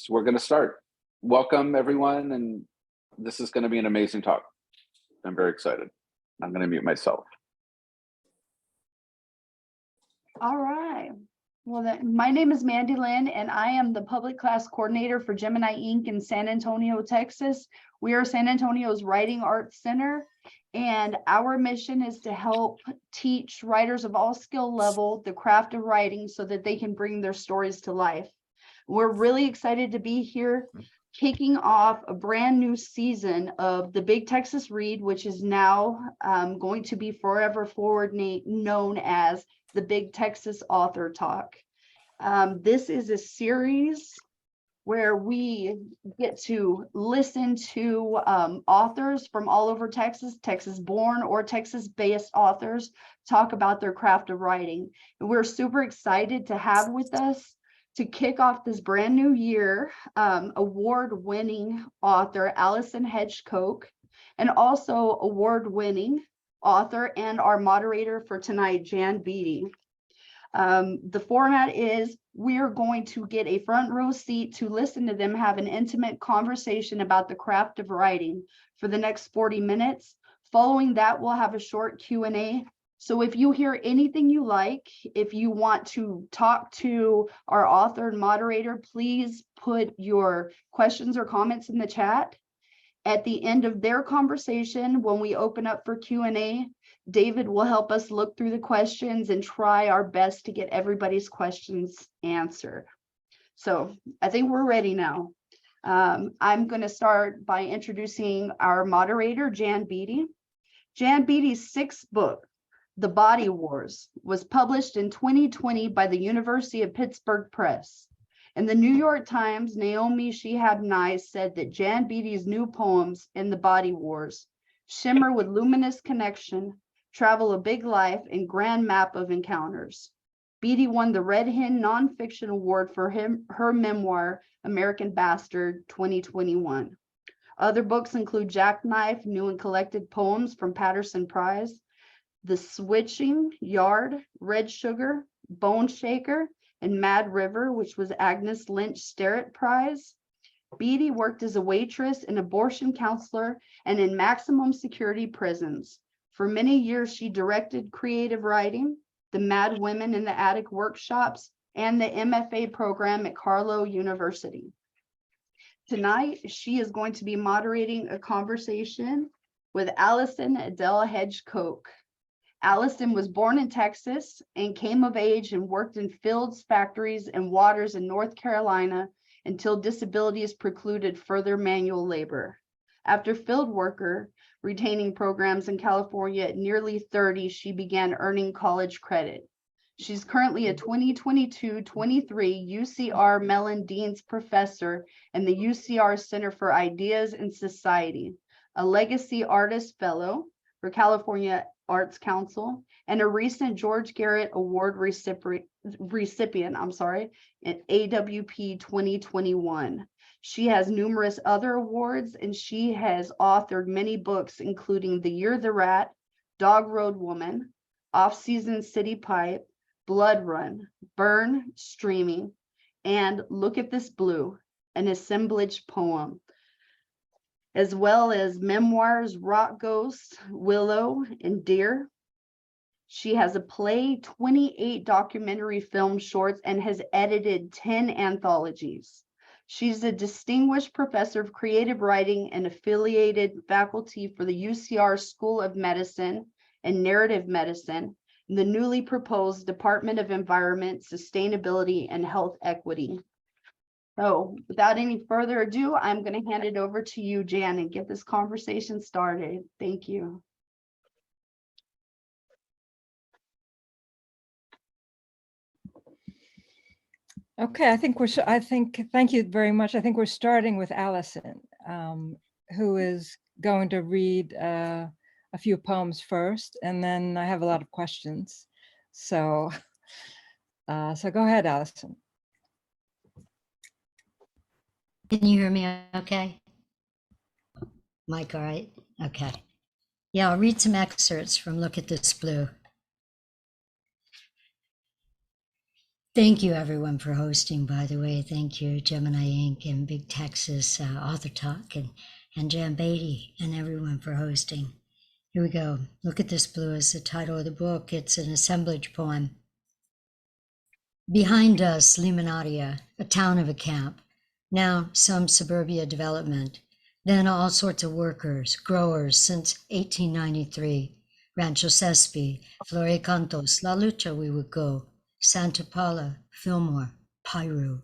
we're going to start. Welcome, everyone, and this is going to be an amazing talk. I'm very excited. I'm going to mute myself. All right. Well, my name is Mandy Lynn, and I am the public class coordinator for Gemini Inc. in San Antonio, Texas. We are San Antonio's Writing Arts Center, and our mission is to help teach writers of all skill level the craft of writing so that they can bring their stories to life. We're really excited to be here, kicking off a brand new season of the Big Texas Read, which is now going to be forever forward known as the Big Texas Author Talk. This is a series where we get to listen to authors from all over Texas, Texas-born or Texas-based authors, talk about their craft of writing. And we're super excited to have with us to kick off this brand new year, award-winning author Allison Hedge, and also award-winning author and our moderator for tonight, Jan Beatty. The format is we're going to get a front row seat to listen to them have an intimate conversation about the craft of writing for the next 40 minutes. Following that, we'll have a short Q&A. So if you hear anything you like, if you want to talk to our author and moderator, please put your questions or comments in the chat. At the end of their conversation, when we open up for Q&A, David will help us look through the questions and try our best to get everybody's questions answered. So I think we're ready now. I'm going to start by introducing our moderator, Jan Beatty. Jan Beatty's sixth book, The Body Wars, was published in 2020 by the University of Pittsburgh Press. In the New York Times, Naomi Shihab Nye said that Jan Beatty's new poems in The Body Wars shimmer with luminous connection, travel a big life, and grand map of encounters. Beatty won the Red Hen Nonfiction Award for her memoir, American Bastard 2021. Other books include Jackknife, New and Collected Poems from Patterson Prize, The Switching Yard, Red Sugar, Bone Shaker, and Mad River, which was Agnes Lynch Sterrett Prize. Beatty worked as a waitress, an abortion counselor, and in maximum security prisons. For many years, she directed creative writing, the Mad Women in the Attic workshops, and the MFA program at Carlow University. Tonight, she is going to be moderating a conversation with Allison Adelle Hedge. Allison was born in Texas and came of age and worked in fields, factories, and waters in North Carolina until disabilities precluded further manual labor. After field worker retaining programs in California at nearly 30, she began earning college credit. She's currently a 2022-23 UCR Mellon Dean's Professor in the UCR Center for Ideas and Society, a Legacy Artist Fellow for California Arts Council, and a recent George Garrett Award recipient in AWP 2021. She has numerous other awards, and she has authored many books, including The Year the Rat, Dog Road Woman, Off-Season City Pipe, Blood Run, Burn, Streaming, and Look at This Blue, an assemblage poem, as well as memoirs, Rock Ghost, Willow, and Deer. She has a play, 28 documentary film shorts, and has edited 10 anthologies. She's a distinguished professor of creative writing and affiliated faculty for the UCR School of Medicine and Narrative Medicine, and the newly proposed Department of Environment, Sustainability, and Health Equity. So without any further ado, I'm going to hand it over to you, Jan, and get this conversation started. Thank you. Okay, thank you very much. I think we're starting with Allison, who is going to read a few poems first, and then I have a lot of questions. So go ahead, Allison. Can you hear me okay? Mike, all right? Okay. Yeah, I'll read some excerpts from Look at This Blue. Thank you, everyone, for hosting, by the way. Thank you, Gemini Inc. and Big Texas Author Talk and Jan Beatty and everyone for hosting. Here we go. Look at This Blue is the title of the book. It's an assemblage poem. Behind us, Limonadea, a town of a camp. Now some suburbia development. Then all sorts of workers, growers since 1893. Rancho Cespi, Floricantos, La Lucha we would go. Santa Paula, Fillmore, Piru.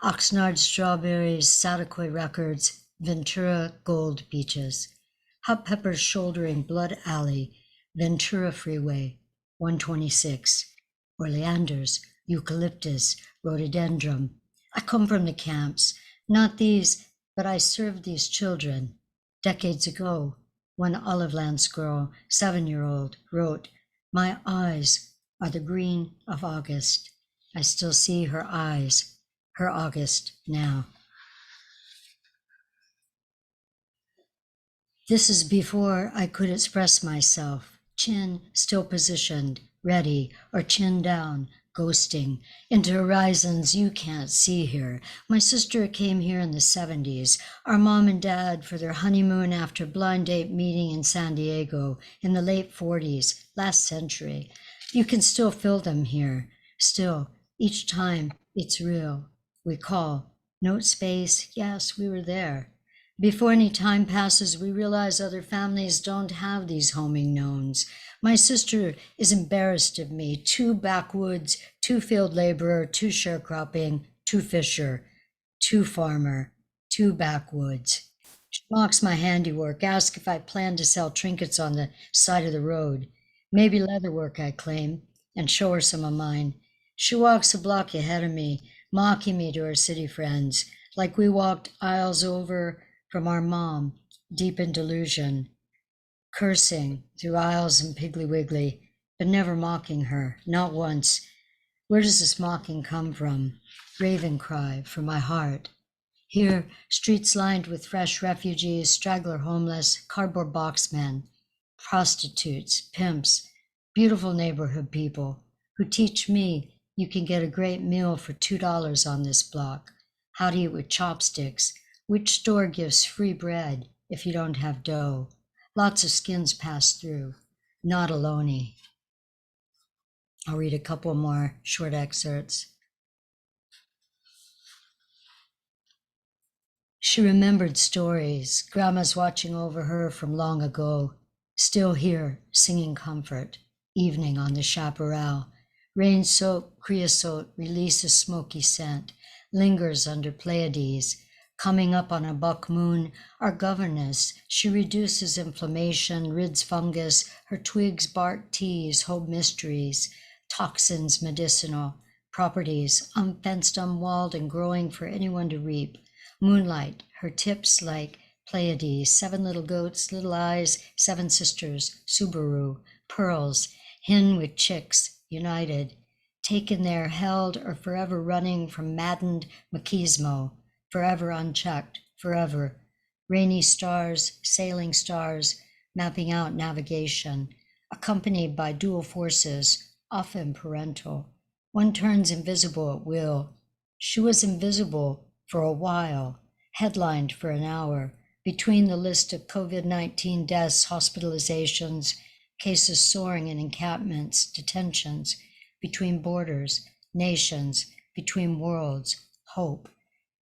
Oxnard Strawberries, Sataquay Records, Ventura Gold Beaches. Hot Peppers Shouldering Blood Alley, Ventura Freeway, 126. Oleanders, Eucalyptus, Rhododendron. I come from the camps, not these, but I served these children. Decades ago, when Olive Lance girl, 7-year-old, wrote, "My eyes are the green of August." I still see her eyes, her August now. This is before I could express myself, chin still positioned, ready, or chin down, ghosting, into horizons you can't see here. My sister came here in the 70s, our mom and dad for their honeymoon after blind date meeting in San Diego in the late 40s, last century. You can still feel them here. Still, each time it's real. We call, note space, yes, we were there. Before any time passes, we realize other families don't have these homing knowns. My sister is embarrassed of me, too backwoods, too field laborer, too sharecropping, too fisher, too farmer, too backwoods. She mocks my handiwork, asks if I plan to sell trinkets on the side of the road. Maybe leatherwork, I claim, and show her some of mine. She walks a block ahead of me, mocking me to her city friends, like we walked aisles over from our mom, deep in delusion, cursing through aisles and Piggly Wiggly, but never mocking her, not once. Where does this mocking come from? Raven cry from my heart. Here, streets lined with fresh refugees, straggler homeless, cardboard boxmen, prostitutes, pimps, beautiful neighborhood people who teach me you can get a great meal for $2 on this block, how to eat with chopsticks, which store gives free bread if you don't have dough. Lots of skins pass through, not alone. I'll read a couple more short excerpts. She remembered stories, grandma's watching over her from long ago, still here, singing comfort, evening on the chaparral. Rain-soaked creosote releases smoky scent, lingers under Pleiades. Coming up on a buck moon, our governess, she reduces inflammation, rids fungus, her twigs, bark, teas, hold mysteries, toxins, medicinal, properties, unfenced, unwalled, and growing for anyone to reap. Moonlight, her tips like Pleiades, 7 little goats, little eyes, 7 sisters, Subaru, pearls, hen with chicks, united, taken there, held, or forever running from maddened machismo, forever unchecked, forever. Rainy stars, sailing stars, mapping out navigation, accompanied by dual forces, often parental. One turns invisible at will. She was invisible for a while, headlined for an hour, between the list of COVID-19 deaths, hospitalizations, cases soaring in encampments, detentions, between borders, nations, between worlds, hope.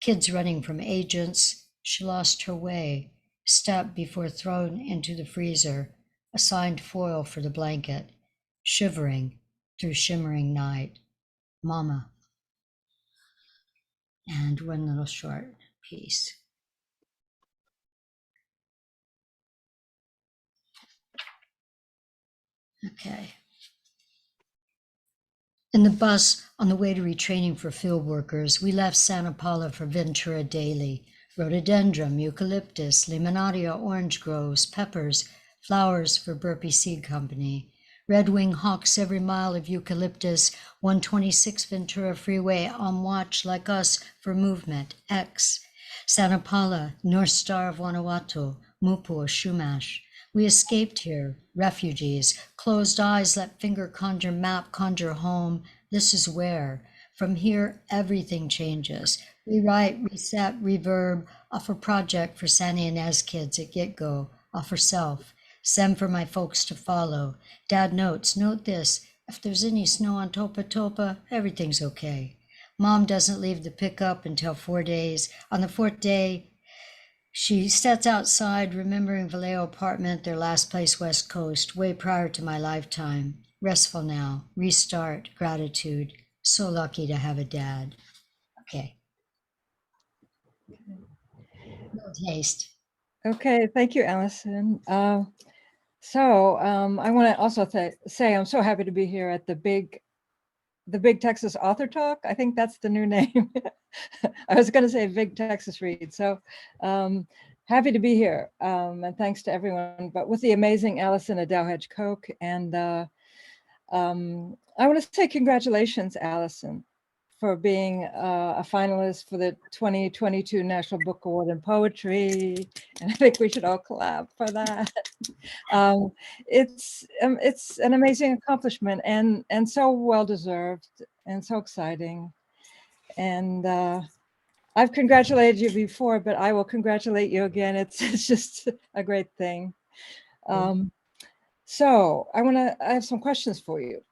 Kids running from agents, she lost her way, stepped before thrown into the freezer, assigned foil for the blanket, shivering through shimmering night. Mama. And one little short piece. Okay. In the bus on the way to retraining for field workers, we left Santa Paula for Ventura daily. Rhododendron, eucalyptus, limonadea, orange groves, peppers, flowers for Burpee Seed Company. Red-winged hawks every mile of eucalyptus, 126 Ventura Freeway on watch like us for movement, X. Santa Paula, North Star of Vanuatu, Mupu, Shumash. We escaped here, refugees, closed eyes, let finger conjure map, conjure home. This is where. From here, everything changes. Rewrite, reset, reverb, offer project for Santa Ynez kids at get-go, offer self, send for my folks to follow. Dad notes, note this, if there's any snow on Topa Topa, everything's okay. Mom doesn't leave the pickup until 4 days. On the 4th day, she sits outside, remembering Vallejo apartment, their last place West Coast, way prior to my lifetime. Restful now, restart, gratitude. So lucky to have a dad. Okay. No taste. Okay, thank you, Allison. I want to also say I'm so happy to be here at the Big Texas Author Talk. I think that's the new name. I was going to say Big Texas Read. So happy to be here. And thanks to everyone, but with the amazing Allison, Adelle, Hedge, Koch. And I want to say congratulations, Allison, for being a finalist for the 2022 National Book Award in Poetry. And I think we should all clap for that. It's an amazing accomplishment and so well deserved and so exciting. And I've congratulated you before, but I will congratulate you again. It's just a great thing. So I have some questions for you.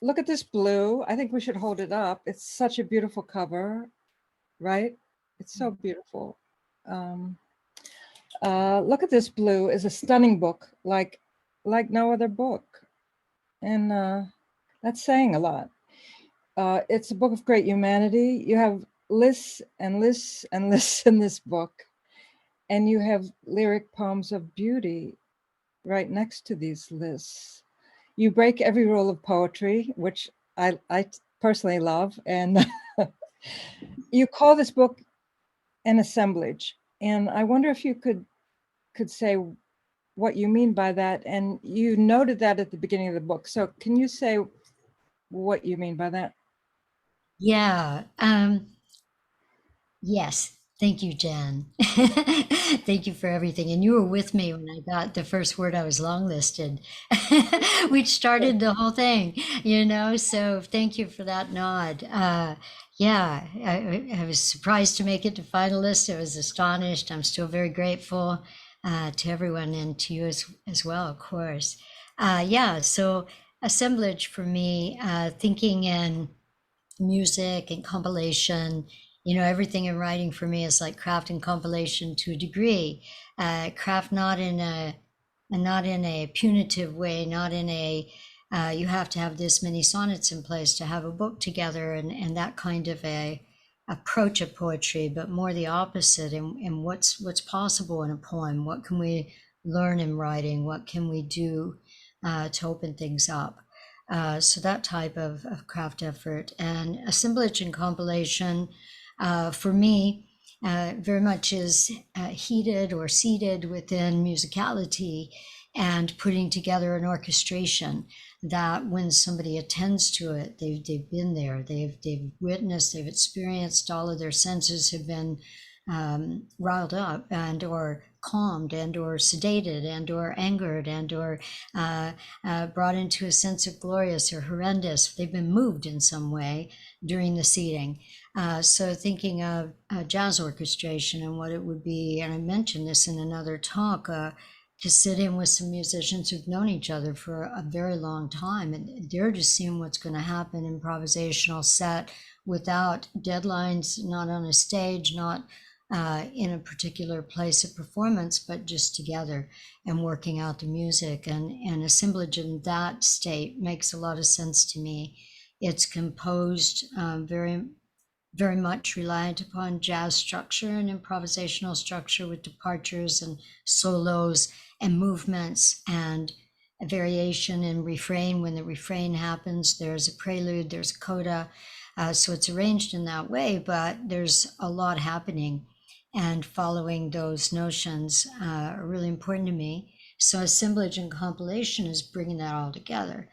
Look at this blue. I think we should hold it up. It's such a beautiful cover, right? It's so beautiful. Look at this blue. Is a stunning book, like no other book. And that's saying a lot. It's a book of great humanity. You have lists and lists and lists in this book. And you have lyric poems of beauty right next to these lists. You break every rule of poetry, which I personally love. And you call this book an assemblage. And I wonder if you could say what you mean by that. And you noted that at the beginning of the book. So can you say what you mean by that? Yeah. Yes. Thank you, Jan. Thank you for everything. And you were with me when I got the first word I was longlisted, which started the whole thing, so thank you for that nod. Yeah, I was surprised to make it to finalist. I was astonished. I'm still very grateful to everyone and to you as well, of course. Yeah, so assemblage for me, thinking in music and compilation, everything in writing for me is like craft and compilation to a degree. Craft not in a punitive way, not in a you have to have this many sonnets in place to have a book together, and that kind of a approach of poetry, but more the opposite, and what's possible in a poem. What can we learn in writing? What can we do to open things up? So that type of craft effort. And assemblage and compilation for me very much is heated or seated within musicality and putting together an orchestration that when somebody attends to it, they've been there, they've witnessed, they've experienced, all of their senses have been riled up and or calmed and or sedated and or angered and or brought into a sense of glorious or horrendous. They've been moved in some way during the seating. So thinking of jazz orchestration and what it would be, and I mentioned this in another talk, to sit in with some musicians who've known each other for a very long time, and they're just seeing what's going to happen, improvisational set without deadlines, not on a stage, not in a particular place of performance, but just together and working out the music. And assemblage in that state makes a lot of sense to me. It's composed very, very much reliant upon jazz structure and improvisational structure with departures and solos and movements and a variation in refrain. When the refrain happens, there's a prelude, there's a coda. So it's arranged in that way, but there's a lot happening. And following those notions are really important to me. So assemblage and compilation is bringing that all together.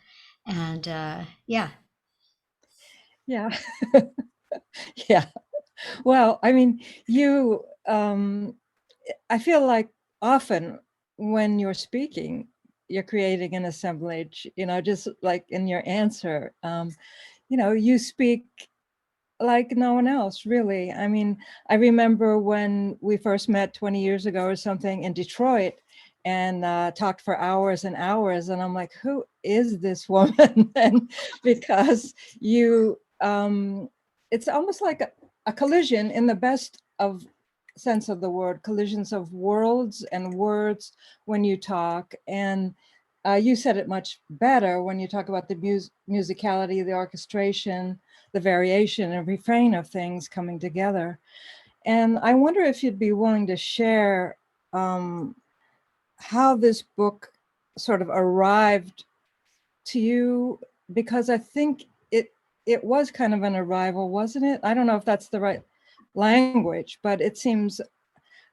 And yeah. Yeah. Yeah. Well, I mean, I feel like often when you're speaking, you're creating an assemblage, just like in your answer. You speak like no one else, really. I mean, I remember when we first met 20 years ago or something in Detroit, and talked for hours and hours, and I'm like, who is this woman? And because it's almost like a collision in the best of sense of the word, collisions of worlds and words when you talk. And you said it much better when you talk about the musicality, the orchestration, the variation and refrain of things coming together. And I wonder if you'd be willing to share how this book sort of arrived to you, because I think it was kind of an arrival, wasn't it? I don't know if that's the right language, but it seems,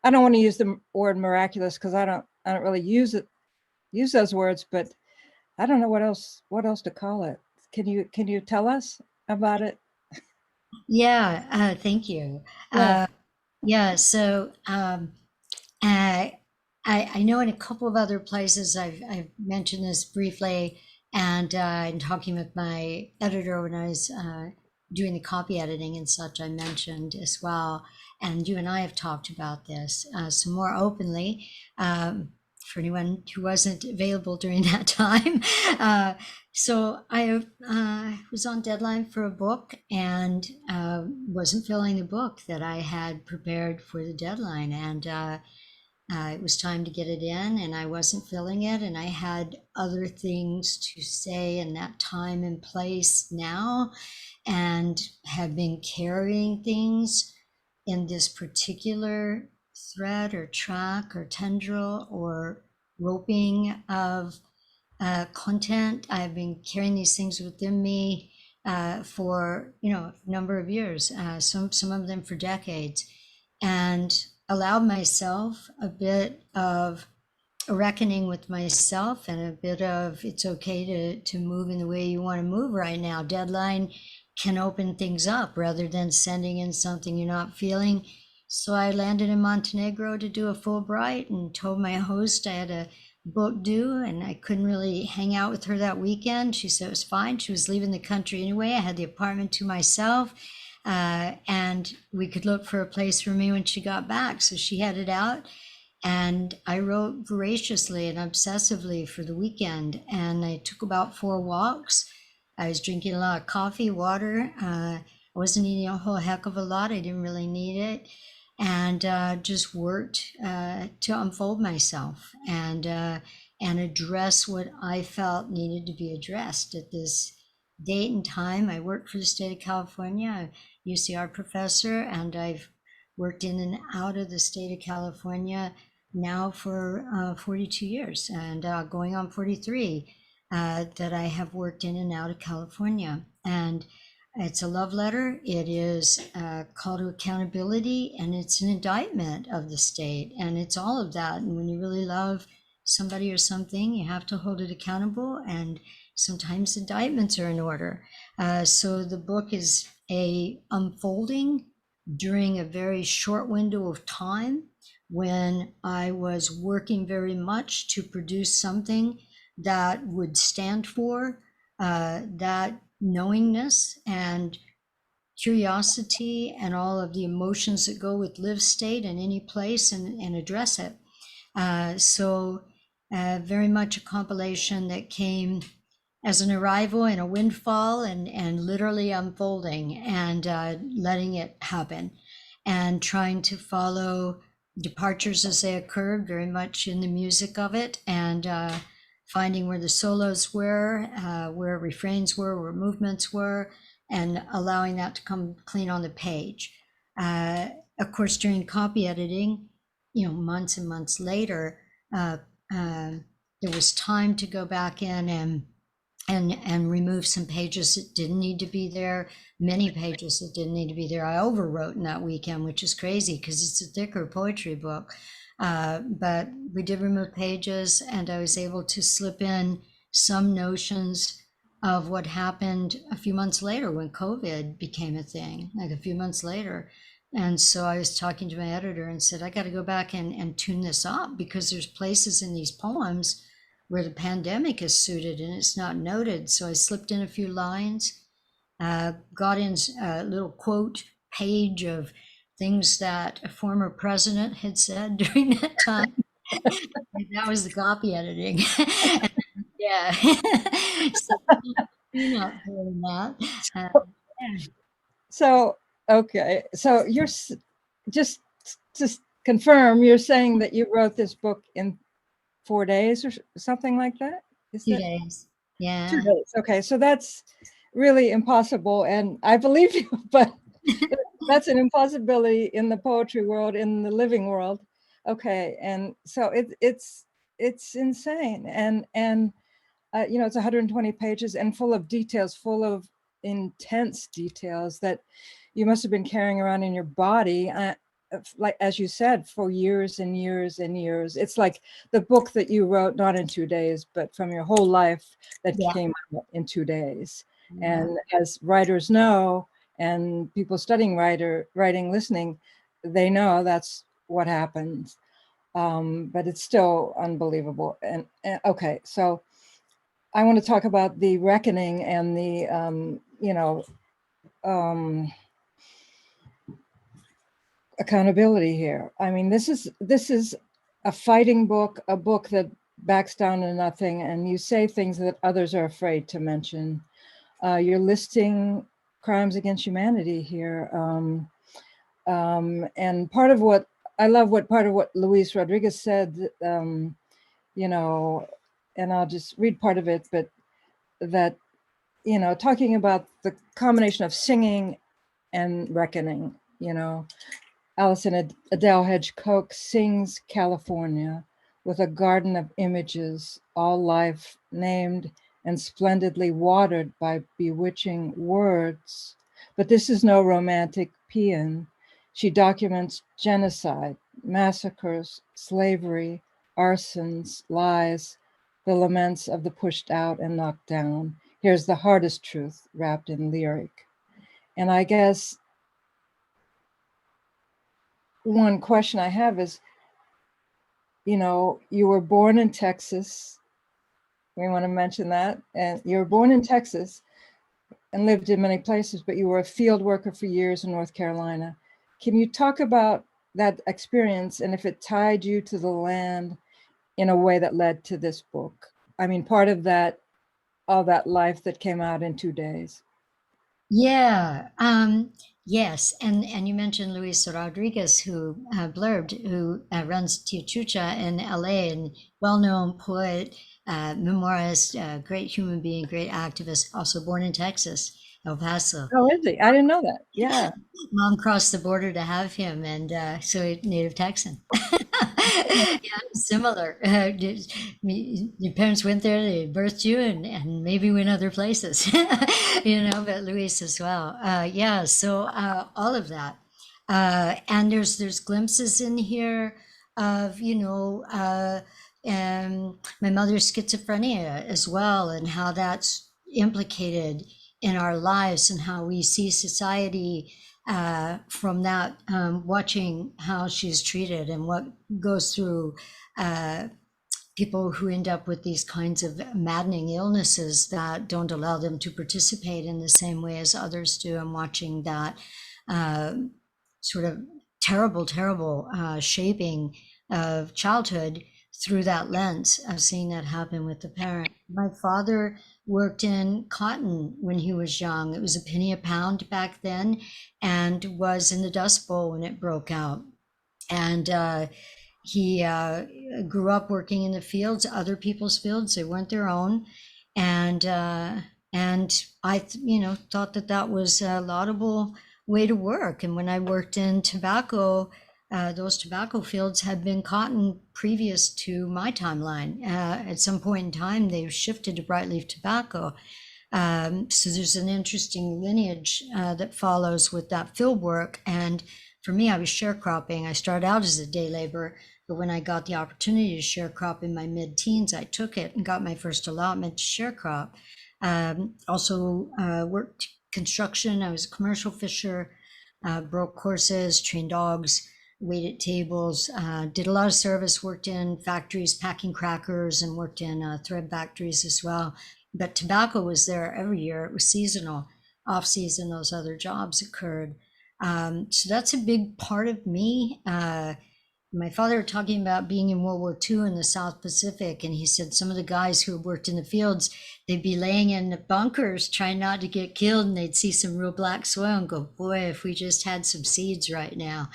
I don't want to use the word miraculous because I don't really use those words, but I don't know what else to call it. Can you tell us about it? Yeah, thank you. Yeah. Yeah, so I know in a couple of other places I've mentioned this briefly, and in talking with my editor when I was doing the copy editing and such, I mentioned as well. And you and I have talked about this some more openly for anyone who wasn't available during that time. So I was on deadline for a book and wasn't filling the book that I had prepared for the deadline. And it was time to get it in, and I wasn't filling it. And I had other things to say in that time and place now, and had been carrying things in this particular thread or track or tendril or roping of content. I've been carrying these things within me for a number of years, some of them for decades, and allowed myself a bit of a reckoning with myself and a bit of it's okay to move in the way you want to move right now. Deadline can open things up rather than sending in something you're not feeling. So I landed in Montenegro to do a Fulbright and told my host I had a book due and I couldn't really hang out with her that weekend. She said it was fine. She was leaving the country anyway. I had the apartment to myself, and we could look for a place for me when she got back. So she headed out, and I wrote voraciously and obsessively for the weekend. And I took about 4 walks. I was drinking a lot of coffee, water. I wasn't eating a whole heck of a lot. I didn't really need it. And just worked to unfold myself and address what I felt needed to be addressed at this date and time. I worked for the state of California, a UCR professor, and I've worked in and out of the state of California now for 42 years, and going on 43 that I have worked in and out of California. And it's a love letter. It is a call to accountability, and it's an indictment of the state. And it's all of that. And when you really love somebody or something, you have to hold it accountable. And sometimes indictments are in order. So the book is a unfolding during a very short window of time when I was working very much to produce something that would stand for that knowingness and curiosity and all of the emotions that go with live state in any place, and address it. So very much a compilation that came as an arrival and a windfall, and literally unfolding and letting it happen and trying to follow departures as they occurred, very much in the music of it, and finding where the solos were, where refrains were, where movements were, and allowing that to come clean on the page. Of course, during copy editing, months and months later, there was time to go back in and remove some pages that didn't need to be there, many pages that didn't need to be there. I overwrote in that weekend, which is crazy because it's a thicker poetry book. But we did remove pages, and I was able to slip in some notions of what happened a few months later when COVID became a thing, like a few months later. And so I was talking to my editor and said, I got to go back and tune this up, because there's places in these poems where the pandemic is suited and it's not noted. So I slipped in a few lines, got in a little quote page of things that a former president had said during that time. That was the copy editing. Yeah. So peanut doing that. Yeah. So, okay, so just to confirm, you're saying that you wrote this book in 4 days or something like that? Is 2 that days. Yeah. 2 days? Okay, so that's really impossible, and I believe you, but that's an impossibility in the poetry world, in the living world. Okay, and so it's insane, and you know, it's 120 pages and full of details, full of intense details that you must have been carrying around in your body, like as you said, for years and years and years. It's like the book that you wrote not in 2 days, but from your whole life that Yeah. came out in 2 days. Yeah. And as writers know, and people studying writing, listening, they know that's what happens. But it's still unbelievable. And okay, so I want to talk about the reckoning and the, you know, accountability here. I mean, this is a fighting book, a book that backs down to nothing, and you say things that others are afraid to mention. You're listing crimes against humanity here, and part of what I love, part of what Luis Rodriguez said, you know, and I'll just read part of it, but that, you know, talking about the combination of singing and reckoning, you know, Allison Adelle Hedge Coke sings California with a garden of images, all life named and splendidly watered by bewitching words. But this is no romantic paean. She documents genocide, massacres, slavery, arsons, lies, the laments of the pushed out and knocked down. Here's the hardest truth wrapped in lyric. And I guess one question I have is, you know, you were born in Texas. We want to mention that. And you were born in Texas and lived in many places, but you were a field worker for years in North Carolina. Can you talk about that experience and if it tied you to the land in a way that led to this book? I mean, part of that, all that life that came out in 2 days. Yeah. Yes. And you mentioned Luis Rodriguez, who blurbed, who runs Tia Chucha in LA, and well-known poet, memoirist, great human being, great activist, also born in Texas, El Paso. Oh, is he? I didn't know that. Yeah. Mom crossed the border to have him, and so native Texan. Yeah, similar. Your parents went there, they birthed you, and maybe went other places, you know, but Luis as well. Yeah, so all of that. And there's glimpses in here of, you know, my mother's schizophrenia as well, and how that's implicated in our lives and how we see society from that, watching how she's treated and what goes through people who end up with these kinds of maddening illnesses that don't allow them to participate in the same way as others do. I'm watching that sort of terrible shaping of childhood through that lens of seeing that happen with the parent. My father worked in cotton when he was young. It was a penny a pound back then, and was in the Dust Bowl when it broke out. And he grew up working in the fields, other people's fields. They weren't their own. And I, you know, thought that was a laudable way to work. And when I worked in tobacco, those tobacco fields had been cotton previous to my timeline. At some point in time, they shifted to broadleaf tobacco. So there's an interesting lineage that follows with that field work. And for me, I was sharecropping. I started out as a day laborer, but when I got the opportunity to sharecrop in my mid-teens, I took it and got my first allotment to sharecrop. Also worked construction. I was a commercial fisher, broke horses, trained dogs, waited tables, did a lot of service, worked in factories packing crackers, and worked in thread factories as well. But tobacco was there every year. It was seasonal. Off season, those other jobs occurred. So that's a big part of me. My father talking about being in World War II in the South Pacific, and he said some of the guys who worked in the fields, they'd be laying in the bunkers trying not to get killed, and they'd see some real black soil and go, boy, if we just had some seeds right now,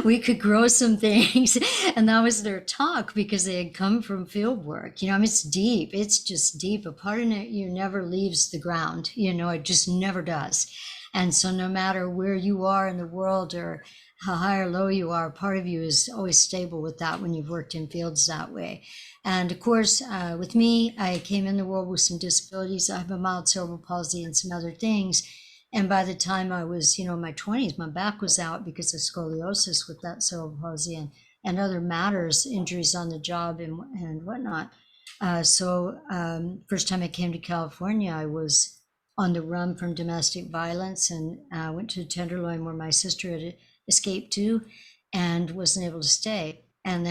we could grow some things. And that was their talk, because they had come from field work. You know, I mean, it's deep. It's just deep. A part of it, you never leaves the ground. You know, it just never does. And so no matter where you are in the world or how high or low you are, part of you is always stable with that when you've worked in fields that way. And of course, with me, I came in the world with some disabilities. I have a mild cerebral palsy and some other things. And by the time I was, you know, in my 20s, my back was out because of scoliosis with that cerebral palsy and other matters, injuries on the job and whatnot. First time I came to California, I was on the run from domestic violence, and went to the Tenderloin where my sister had escaped to and wasn't able to stay. And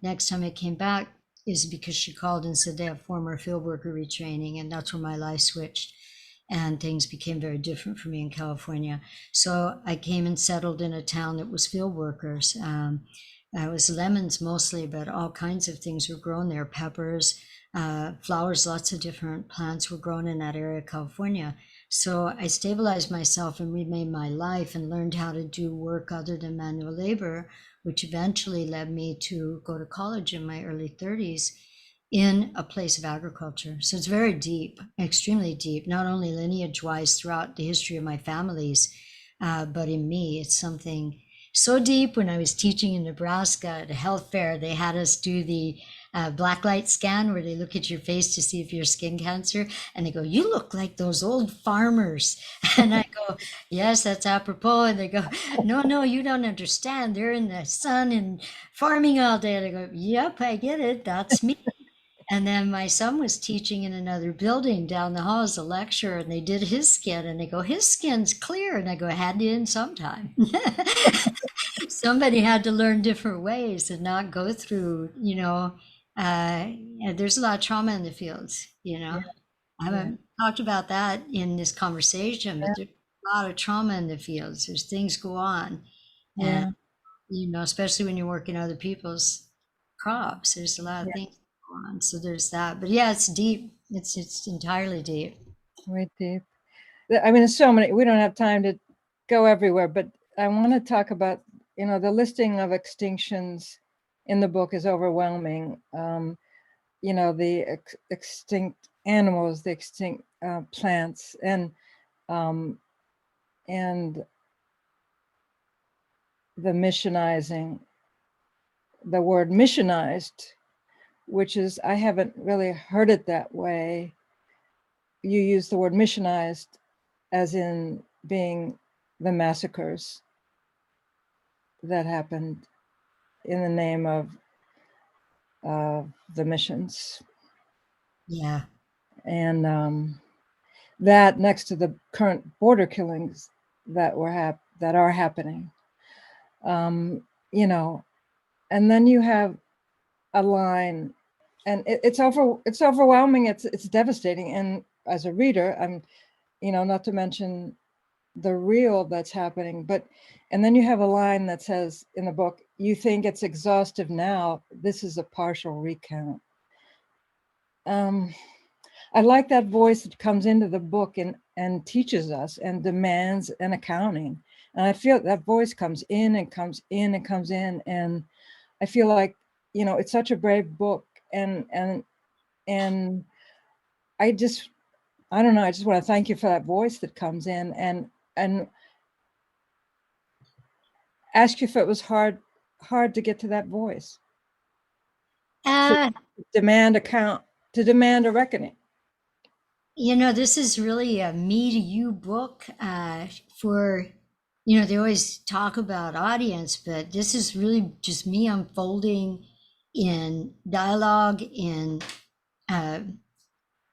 next time I came back is because she called and said they have former field worker retraining, and that's where my life switched and things became very different for me in California. So I came and settled in a town that was field workers. It was lemons mostly, but all kinds of things were grown there, peppers, flowers, lots of different plants were grown in that area of California. So I stabilized myself and remade my life and learned how to do work other than manual labor, which eventually led me to go to college in my early 30s in a place of agriculture. So it's very deep, extremely deep, not only lineage-wise throughout the history of my families, but in me, it's something so deep. When I was teaching in Nebraska at a health fair, they had us do the black light scan where they look at your face to see if you're skin cancer, and they go, you look like those old farmers. And I go, yes, that's apropos. And they go, no, you don't understand, they're in the sun and farming all day. And I go, yep, I get it, that's me. And then my son was teaching in another building down the hall as a lecturer, and they did his skin, and they go, his skin's clear. And I go, I had to in sometime. Somebody had to learn different ways and not go through, there's a lot of trauma in the fields, I haven't talked about that in this conversation, but there's a lot of trauma in the fields. There's things go on. And, especially when you're working other people's crops, there's a lot of things go on. So there's that. But yeah, it's deep. It's entirely deep. Right deep. I mean, there's so many, we don't have time to go everywhere, but I want to talk about, the listing of extinctions in the book is overwhelming. The extinct animals, the extinct plants, and the missionizing, the word missionized, which is, I haven't really heard it that way. You use the word missionized as in being the massacres that happened in the name of the missions. Yeah. And that next to the current border killings that are happening, and then you have a line, and it's overwhelming. It's devastating. And as a reader, I'm, not to mention the real that's happening, and then you have a line that says in the book, you think it's exhaustive now, this is a partial recount. I like that voice that comes into the book and teaches us and demands an accounting. And I feel that voice comes in and comes in and comes in. And I feel like, it's such a brave book. And I don't know, I just want to thank you for that voice that comes in and ask you if it was hard to get to that voice. To demand a reckoning. This is really a me to you book for, they always talk about audience, but this is really just me unfolding in dialogue, in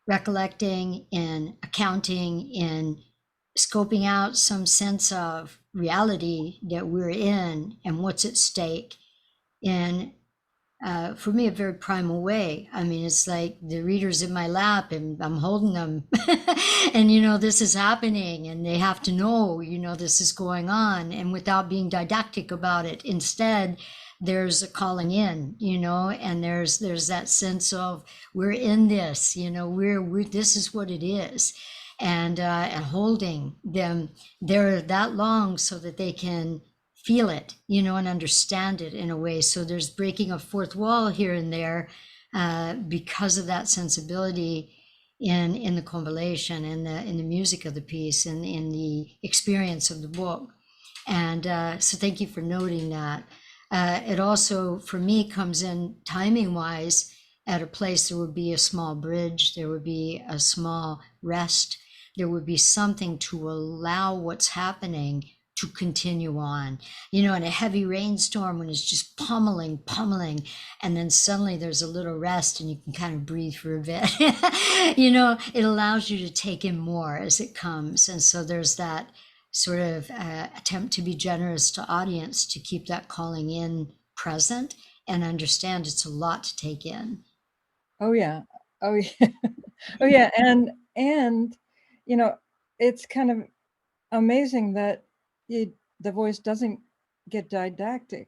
recollecting, in accounting, in scoping out some sense of reality that we're in and what's at stake in, for me, a very primal way. I mean, it's like the reader's in my lap and I'm holding them and, this is happening and they have to know, this is going on, and without being didactic about it. Instead, there's a calling in, and there's that sense of we're in this, we're this is what it is. And holding them there that long so that they can feel it, and understand it in a way. So there's breaking a fourth wall here and there because of that sensibility in the constellation, in the music of the piece, and in the experience of the book. And so thank you for noting that. It also, for me, comes in timing wise at a place. There would be a small bridge, there would be a small rest, there would be something to allow what's happening to continue on, in a heavy rainstorm when it's just pummeling, and then suddenly there's a little rest and you can kind of breathe for a bit. It allows you to take in more as it comes. And so there's that sort of attempt to be generous to audience, to keep that calling in present and understand it's a lot to take in. Oh yeah. Oh yeah. Oh yeah. And it's kind of amazing that the voice doesn't get didactic.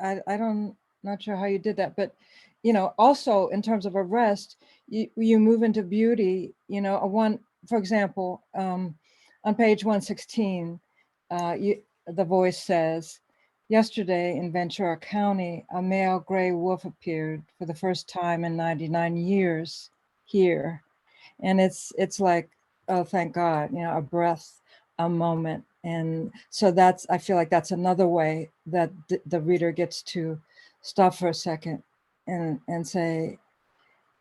I don't, not sure how you did that, but also in terms of a rest, you move into beauty. For example, on page 116, the voice says, yesterday in Ventura County, a male gray wolf appeared for the first time in 99 years here. And it's like, oh, thank God, a breath, a moment. And so I feel like that's another way that the reader gets to stop for a second and say,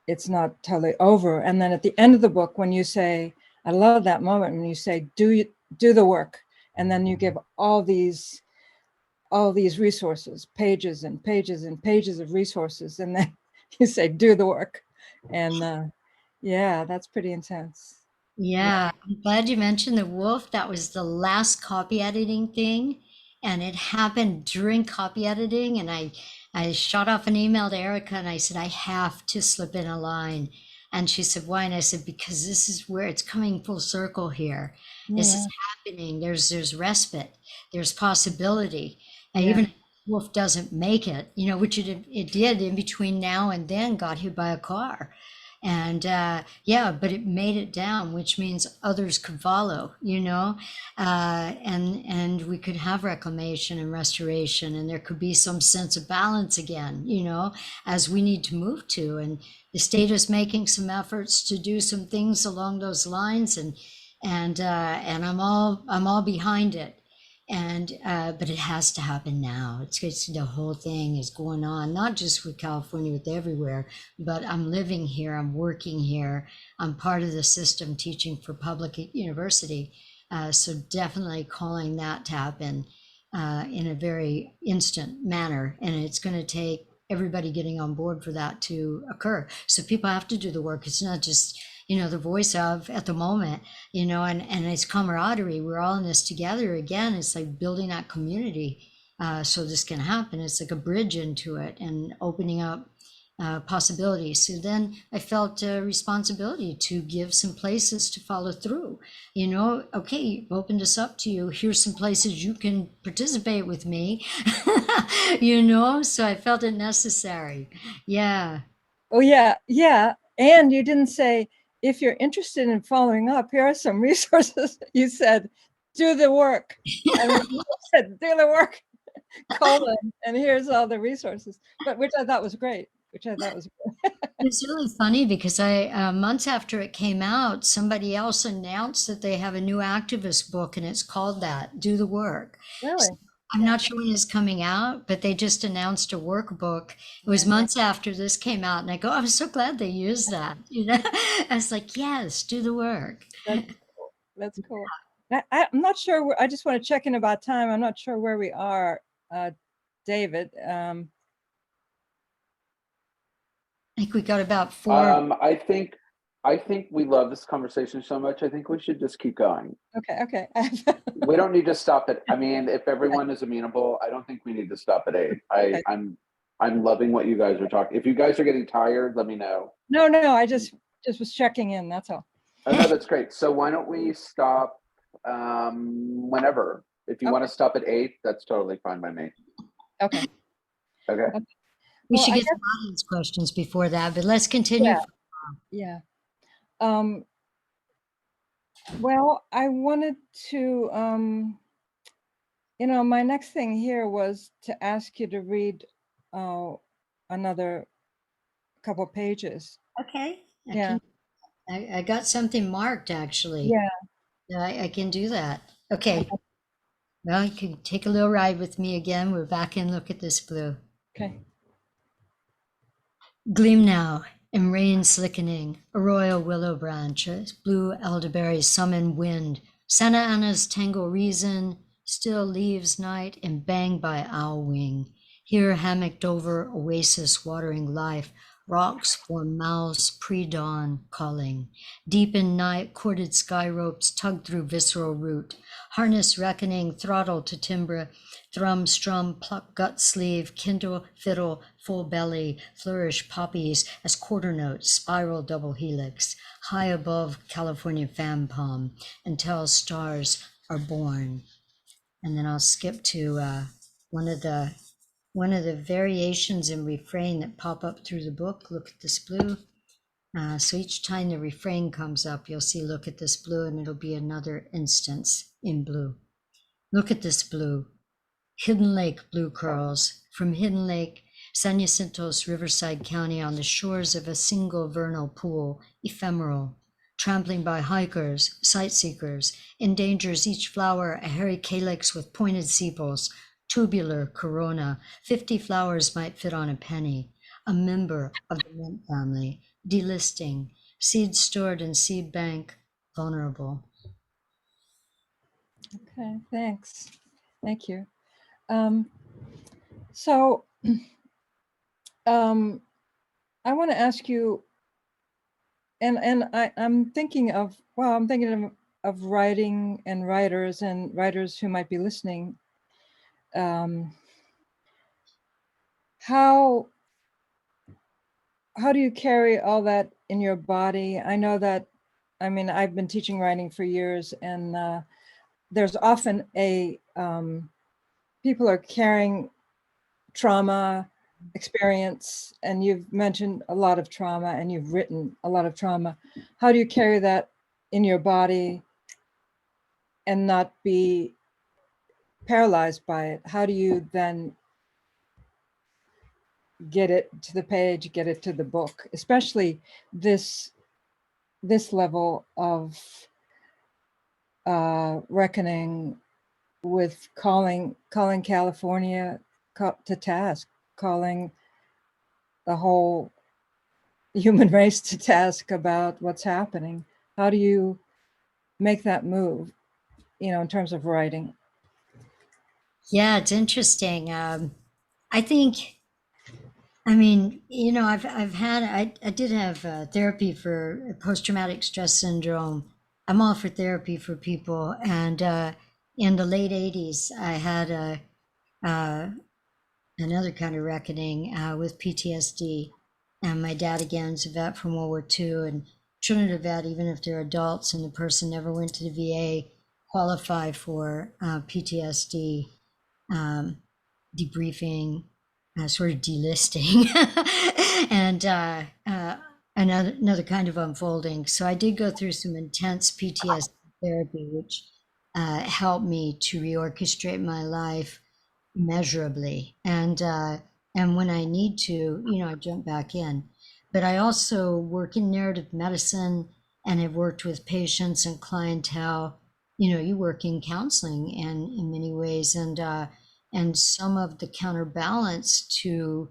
it's not totally over. And then at the end of the book, when you say, I love that moment when you say, do the work. And then you give all these resources, pages and pages and pages of resources. And then you say, do the work. And yeah, that's pretty intense. Yeah, I'm glad you mentioned the wolf. That was the last copy editing thing, and it happened during copy editing. And I shot off an email to Erica and I said, I have to slip in a line. And she said, why? And I said, because this is where it's coming full circle here. This is happening. There's respite. There's possibility. And even if wolf doesn't make it, which it did in between now and then, got hit by a car. And but it made it down, which means others could follow, and we could have reclamation and restoration, and there could be some sense of balance again, as we need to move to. And the state is making some efforts to do some things along those lines, and I'm all behind it. And but it has to happen now. It's the whole thing is going on, not just with California, with everywhere. But I'm living here, I'm working here, I'm part of the system teaching for public university. So definitely calling that to happen in a very instant manner. And it's going to take everybody getting on board for that to occur. So people have to do the work. It's not just the voice of at the moment, and it's camaraderie. We're all in this together again. It's like building that community so this can happen. It's like a bridge into it and opening up possibilities. So then I felt a responsibility to give some places to follow through. Okay, opened us up to you. Here's some places you can participate with me. So I felt it necessary. Yeah. Oh yeah, yeah. And you didn't say, if you're interested in following up, here are some resources. You said, do the work. And you said, do the work, colon, and here's all the resources. But which I thought was great. It's really funny because months after it came out, somebody else announced that they have a new activist book, and it's called that, Do the Work. Really? So I'm not sure when it's coming out, but they just announced a workbook. It was months after this came out, and I go, I'm so glad they used that. I was like, yes, do the work. That's cool. I'm not sure. I just want to check in about time. I'm not sure where we are, David. I think we got about 4. I think I think we love this conversation so much. I think we should just keep going. Okay. We don't need to stop at, I mean, if everyone is amenable, I don't think we need to stop at 8. Okay. I'm loving what you guys are talking. If you guys are getting tired, let me know. No, I just was checking in, that's all. Oh no, that's great. So why don't we stop whenever? If you want to stop at 8, that's totally fine by me. Okay. Okay. We Well, should I get some audience questions before that, but let's continue. Yeah. Well, I wanted to, my next thing here was to ask you to read another couple pages. Okay. Yeah. I got something marked, actually. Yeah. I can do that. Okay. Well, you can take a little ride with me again. We're back in Look at This Blue. Okay. Gleam now in rain slickening, a royal willow branch, a blue elderberry summon wind, Santa Ana's tangle reason, still leaves night and banged by owl wing. Here hammocked over oasis watering life, rocks for mouse pre-dawn calling. Deep in night, corded sky ropes tug through visceral root, harness reckoning, throttle to timbre, thrum, strum, pluck, gut sleeve, kindle, fiddle, full belly, flourish poppies as quarter notes, spiral double helix, high above California fan palm until stars are born. And then I'll skip to one of the variations in refrain that pop up through the book. Look at this blue. So each time the refrain comes up, you'll see look at this blue, and it'll be another instance in blue. Look at this blue. Hidden Lake blue curls. From Hidden Lake, San Jacinto's Riverside County, on the shores of a single vernal pool, ephemeral, trampling by hikers, sightseekers, endangers each flower a hairy calyx with pointed sepals, tubular corona. 50 flowers might fit on a penny. A member of the mint family, delisting, seed stored in seed bank, vulnerable. Okay, thanks. Thank you. So I want to ask you, and I'm thinking of writing and writers who might be listening. How do you carry all that in your body? I know that, I mean, I've been teaching writing for years, and there's often people are carrying trauma experience, and you've mentioned a lot of trauma and you've written a lot of trauma. How do you carry that in your body and not be paralyzed by it? How do you then get it to the page, get it to the book, especially this level of reckoning with calling California to task, calling the whole human race to task about what's happening? How do you make that move, in terms of writing? Yeah, it's interesting. I think, I mean, I did have therapy for post-traumatic stress syndrome. I'm all for therapy for people. And in the late 80s, I had another kind of reckoning with PTSD. And my dad, again, is a vet from World War II. And children of vet, even if they're adults and the person never went to the VA, qualify for PTSD debriefing, sort of delisting, and another kind of unfolding. So I did go through some intense PTSD therapy, which helped me to reorchestrate my life immeasurably. And when I need to, I jump back in. But I also work in narrative medicine and have worked with patients and clientele. You work in counseling and in many ways, and some of the counterbalance to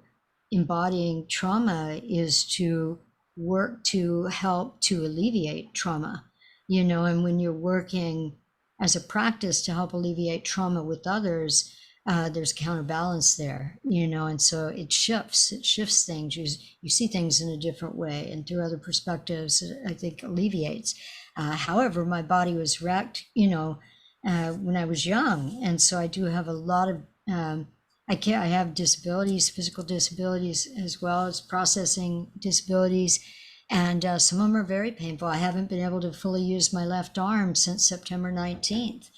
embodying trauma is to work to help to alleviate trauma, and when you're working as a practice to help alleviate trauma with others, there's counterbalance there, you know, and so it shifts things. You see things in a different way, and through other perspectives, I think alleviates. However, my body was wrecked, you know, when I was young, and so I do have a lot of I have disabilities, physical disabilities, as well as processing disabilities, and some of them are very painful. I haven't been able to fully use my left arm since September 19th.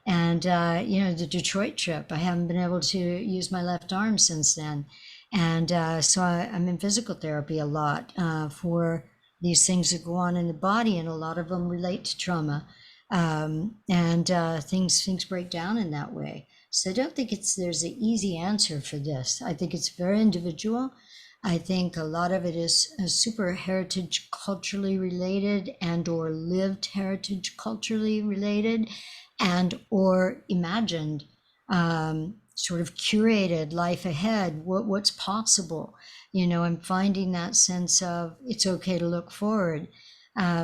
And, you know, the Detroit trip, I haven't been able to use my left arm since then. And so I'm in physical therapy a lot for these things that go on in the body, and a lot of them relate to trauma. And things break down in that way. So I don't think there's an easy answer for this. I think it's very individual. I think a lot of it is super heritage culturally related and or lived heritage culturally related and or imagined, sort of curated life ahead, what's possible, you know, and finding that sense of it's okay to look forward.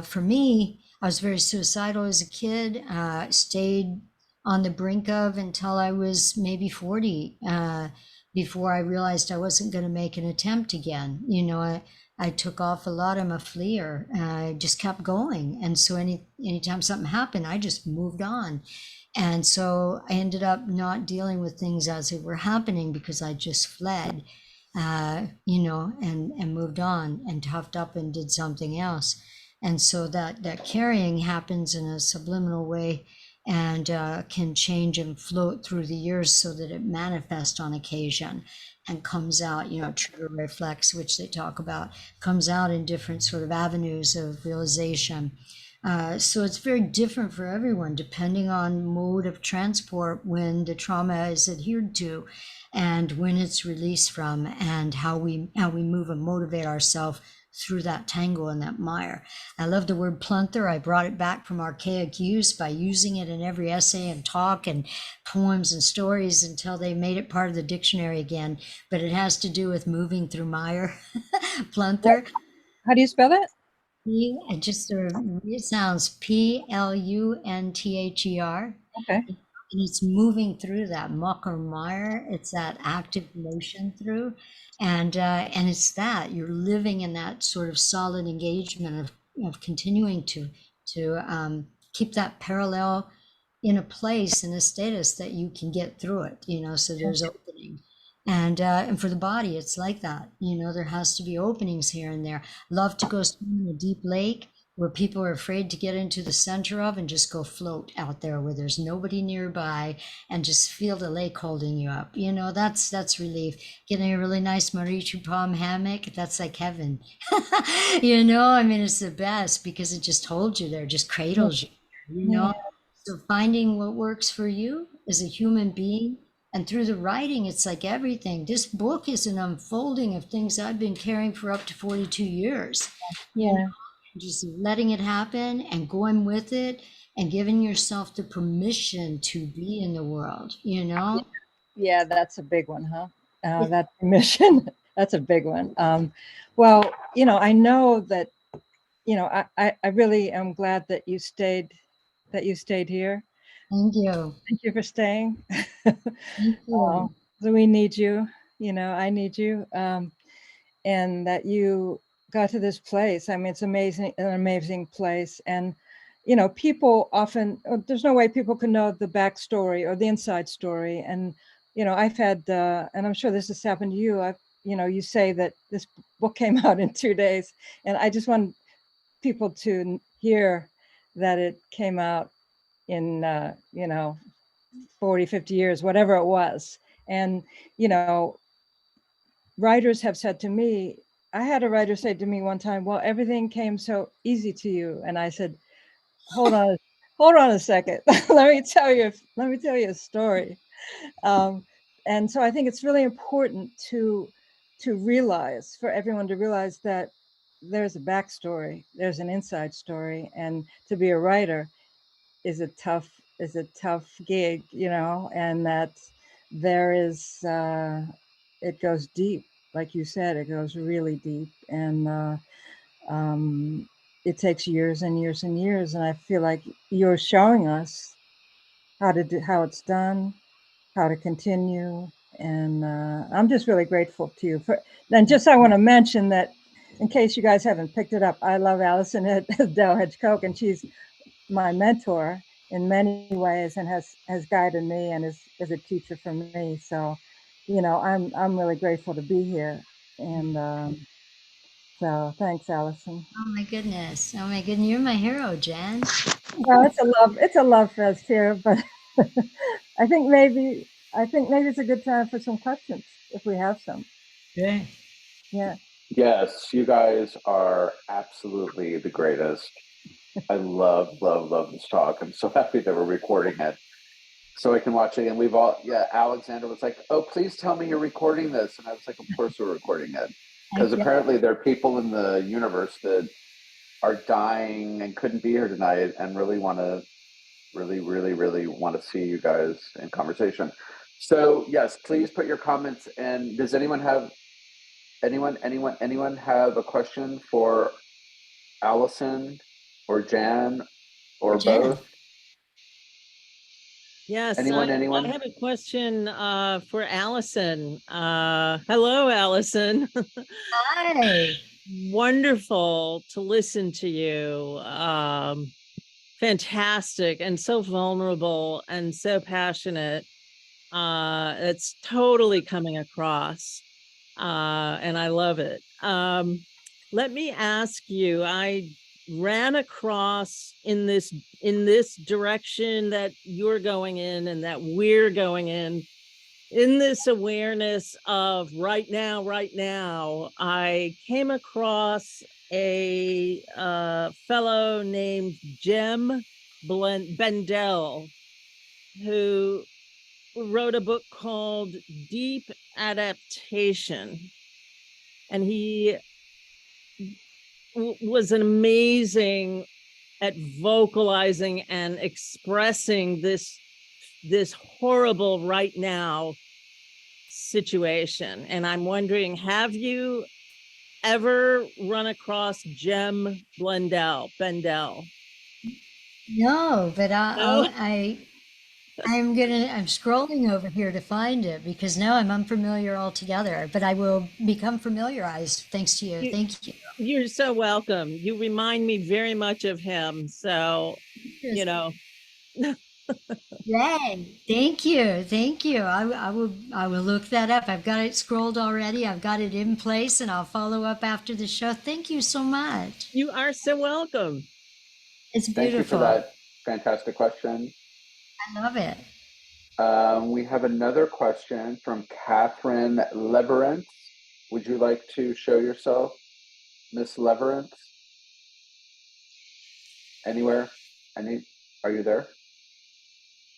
For me, I was very suicidal as a kid, stayed on the brink of until I was maybe 40, before I realized I wasn't going to make an attempt again. You know, I took off a lot. I'm a fleer. I just kept going. And so anytime something happened, I just moved on. And so I ended up not dealing with things as they were happening because I just fled, you know, and moved on and toughed up and did something else. And so that carrying happens in a subliminal way and can change and float through the years so that it manifests on occasion and comes out, you know, trigger reflex, which they talk about, comes out in different sort of avenues of realization. So it's very different for everyone, depending on mode of transport when the trauma is adhered to and when it's released from, and how we move and motivate ourselves through that tangle and that mire. I love the word plunter. I brought it back from archaic use by using it in every essay and talk and poems and stories until they made it part of the dictionary again. But it has to do with moving through mire. Plunter. How do you spell that? It just sort of, it sounds Plunther. Okay. And it's moving through that muck or mire. It's that active motion through, and it's that you're living in that sort of solid engagement of continuing to keep that parallel in a place, in a status that you can get through it. You know, so there's opening. And for the body, it's like that. You know, there has to be openings here and there. Love to go swim in a deep lake where people are afraid to get into the center of, and just go float out there where there's nobody nearby and just feel the lake holding you up. You know, that's relief. Getting a really nice Mauricio palm hammock, that's like heaven. You know, I mean, it's the best because it just holds you there, just cradles you, you know? So finding what works for you as a human being, and through the writing, it's like everything. This book is an unfolding of things I've been carrying for up to 42 years. You know? Just letting it happen and going with it and giving yourself the permission to be in the world, you know? Yeah, that's a big one, huh? That permission, that's a big one. Well, you know, I know that, you know, I really am glad that you stayed here. Thank you. Thank you for staying. Thank you. So we need you, you know, I need you. And that you got to this place. I mean, it's amazing, an amazing place. And, you know, people often, there's no way people can know the backstory or the inside story. And, you know, I've had, and I'm sure this has happened to you. You know, you say that this book came out in 2 days, and I just want people to hear that it came out in, you know, 40, 50 years, whatever it was. And, you know, writers have said to me, I had a writer say to me one time, well, everything came so easy to you. And I said, hold on a second. let me tell you a story. And so I think it's really important to realize, for everyone to realize that there's a backstory, there's an inside story, and to be a writer is a tough gig, you know, and that there is, it goes deep. Like you said, it goes really deep, and it takes years and years and years. And I feel like you're showing us how it's done, how to continue. And I'm just really grateful to you for. And just I want to mention that, in case you guys haven't picked it up, I love Allison Adelle Hedge, and she's my mentor in many ways and has guided me and is a teacher for me. So, you know, I'm really grateful to be here. And so thanks, Allison. Oh my goodness. Oh my goodness. You're my hero, Jan. Well, it's a love fest here, but I think maybe it's a good time for some questions if we have some. Yeah. Yeah. Yes, you guys are absolutely the greatest. I love this talk. I'm so happy that we're recording it so I can watch it. And we've all, Alexander was like, oh, please tell me you're recording this. And I was like, of course we're recording it. Because apparently there are people in the universe that are dying and couldn't be here tonight and really want to, really want to see you guys in conversation. So yes, please put your comments in. Does anyone have have a question for Allison or Jan or Jan. both? Yes, Anyone? I have a question for Allison. Hello, Allison. Hi. Wonderful to listen to you. Fantastic and so vulnerable and so passionate. It's totally coming across, and I love it. Let me ask you, I ran across in this direction that you're going in and that we're going in this awareness of right now, I came across a fellow named Jem Bendel, who wrote a book called Deep Adaptation. And he was amazing at vocalizing and expressing this horrible right now situation. And I'm wondering, have you ever run across Jem Bendel? No, but No? I'm scrolling over here to find it because now I'm unfamiliar altogether, but I will become familiarized thanks to you. Thank you. You're so welcome. You remind me very much of him. So, you know. Yay. Thank you. Thank you. I will look that up. I've got it scrolled already. I've got it in place and I'll follow up after the show. Thank you so much. You are so welcome. It's beautiful. Thank you for that fantastic question. I love it. We have another question from Catherine Leverance. Would you like to show yourself, Miss Leverance? Anywhere? Are you there?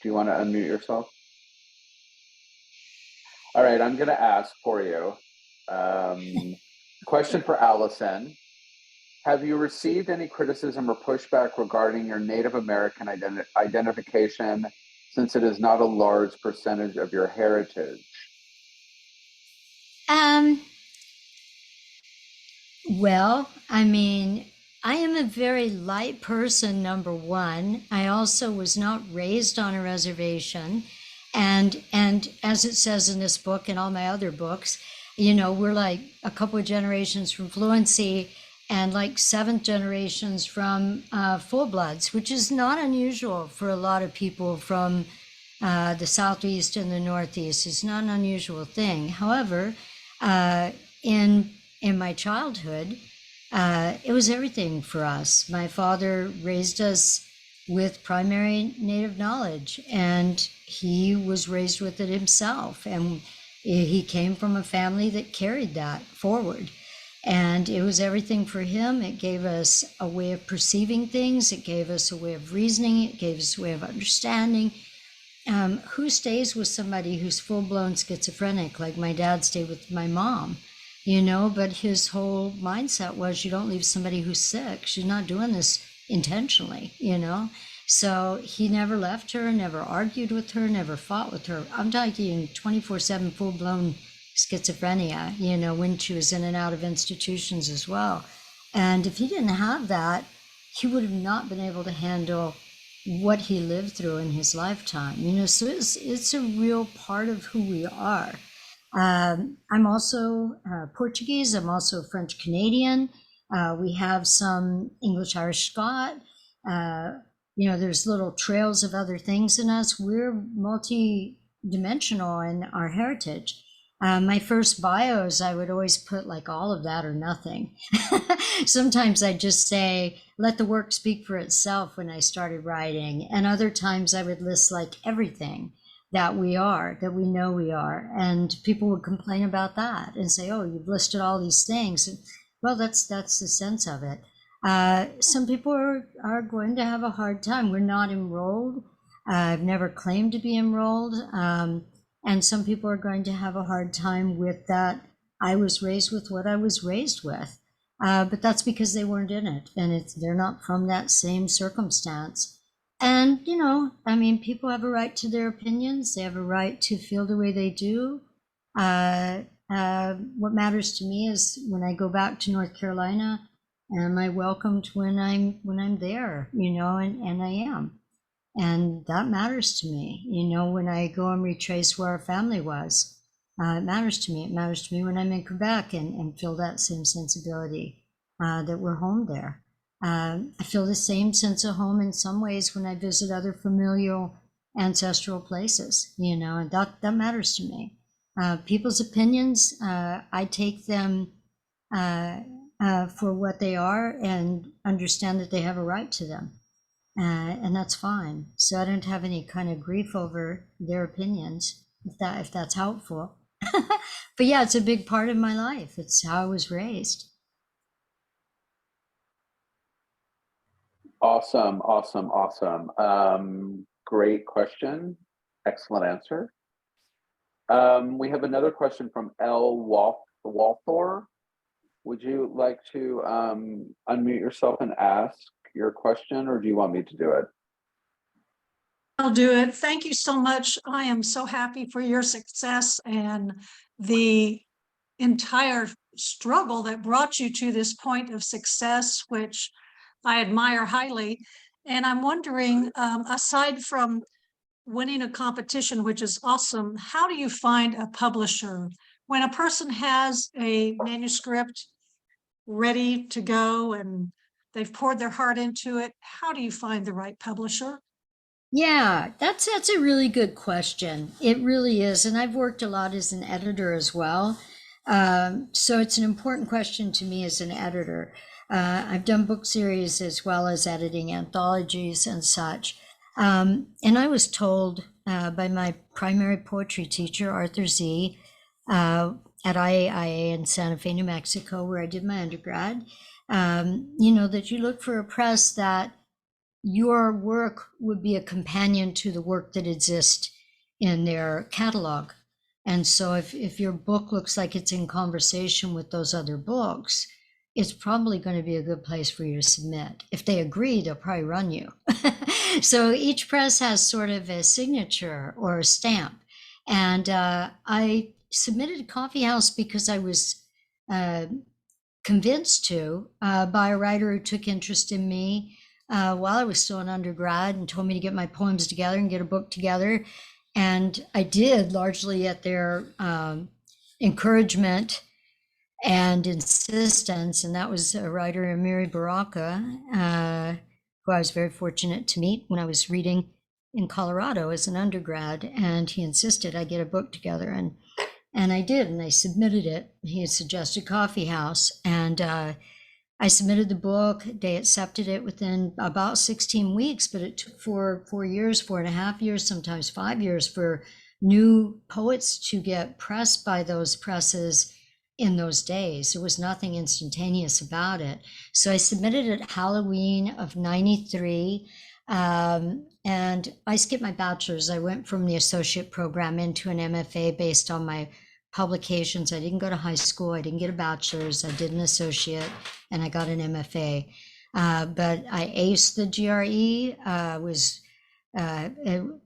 Do you want to unmute yourself? All right, I'm going to ask for you. Question for Allison. Have you received any criticism or pushback regarding your Native American identification, since it is not a large percentage of your heritage? Well, I mean, I am a very light person, number one. I also was not raised on a reservation. And as it says in this book and all my other books, you know, we're like a couple of generations from fluency and like seventh generations from full bloods, which is not unusual for a lot of people from the Southeast and the Northeast. It's not an unusual thing. However, in my childhood, it was everything for us. My father raised us with primary Native knowledge, and he was raised with it himself. And he came from a family that carried that forward. And it was everything for him. It gave us a way of perceiving things. It gave us a way of reasoning. It gave us a way of understanding. Who stays with somebody who's full-blown schizophrenic, like my dad stayed with my mom, you know? But his whole mindset was, you don't leave somebody who's sick. She's not doing this intentionally, you know? So he never left her, never argued with her, never fought with her. I'm talking 24/7 full-blown schizophrenia, you know, when she was in and out of institutions as well. And if he didn't have that, he would have not been able to handle what he lived through in his lifetime, so it's a real part of who we are. I'm also Portuguese. I'm also French Canadian. We have some English, Irish, Scot. There's little trails of other things in us. We're multi-dimensional in our heritage. My first bios, I would always put like all of that or nothing. Sometimes I just say, let the work speak for itself when I started writing. And other times I would list like everything that we are, that we know we are. And people would complain about that and say, oh, you've listed all these things. Well, that's the sense of it. Some people are going to have a hard time. We're not enrolled. I've never claimed to be enrolled. And some people are going to have a hard time with that. I was raised with what I was raised with. But that's because they weren't in it. And they're not from that same circumstance. And, people have a right to their opinions. They have a right to feel the way they do. What matters to me is when I go back to North Carolina, am I welcomed when I'm there, and I am. And that matters to me, when I go and retrace where our family was. It matters to me. It matters to me when I'm in Quebec and feel that same sensibility that we're home there. I feel the same sense of home in some ways when I visit other familial ancestral places, and that matters to me. People's opinions, I take them for what they are and understand that they have a right to them. And that's fine. So I don't have any kind of grief over their opinions, if that's helpful. But yeah, it's a big part of my life. It's how I was raised. Awesome. Great question. Excellent answer. We have another question from L. Walthor. Would you like to unmute yourself and ask your question, or do you want me to do it? I'll do it. Thank you so much. I am so happy for your success and the entire struggle that brought you to this point of success, which I admire highly. And I'm wondering, aside from winning a competition, which is awesome, how do you find a publisher? When a person has a manuscript ready to go and they've poured their heart into it, how do you find the right publisher? Yeah, that's a really good question. It really is. And I've worked a lot as an editor as well. So it's an important question to me as an editor. I've done book series as well as editing anthologies and such. And I was told by my primary poetry teacher, Arthur Z., at IAIA in Santa Fe, New Mexico, where I did my undergrad, that you look for a press that your work would be a companion to the work that exists in their catalog. And so if your book looks like it's in conversation with those other books, it's probably going to be a good place for you to submit. If they agree, they'll probably run you. So each press has sort of a signature or a stamp. And I submitted to Coffee House because I was convinced to by a writer who took interest in me while I was still an undergrad and told me to get my poems together and get a book together. And I did, largely at their encouragement and insistence. And that was a writer, Amiri Baraka, who I was very fortunate to meet when I was reading in Colorado as an undergrad. And he insisted I get a book together. And I did, and I submitted it. He had suggested Coffee House. And I submitted the book. They accepted it within about 16 weeks, but it took 4 years, 4.5 years, sometimes 5 years for new poets to get pressed by those presses in those days. There was nothing instantaneous about it. So I submitted it at Halloween of '93. And I skipped my bachelor's. I went from the associate program into an MFA based on my publications. I didn't go to high school. I didn't get a bachelor's. I did an associate and I got an MFA. But I aced the GRE, was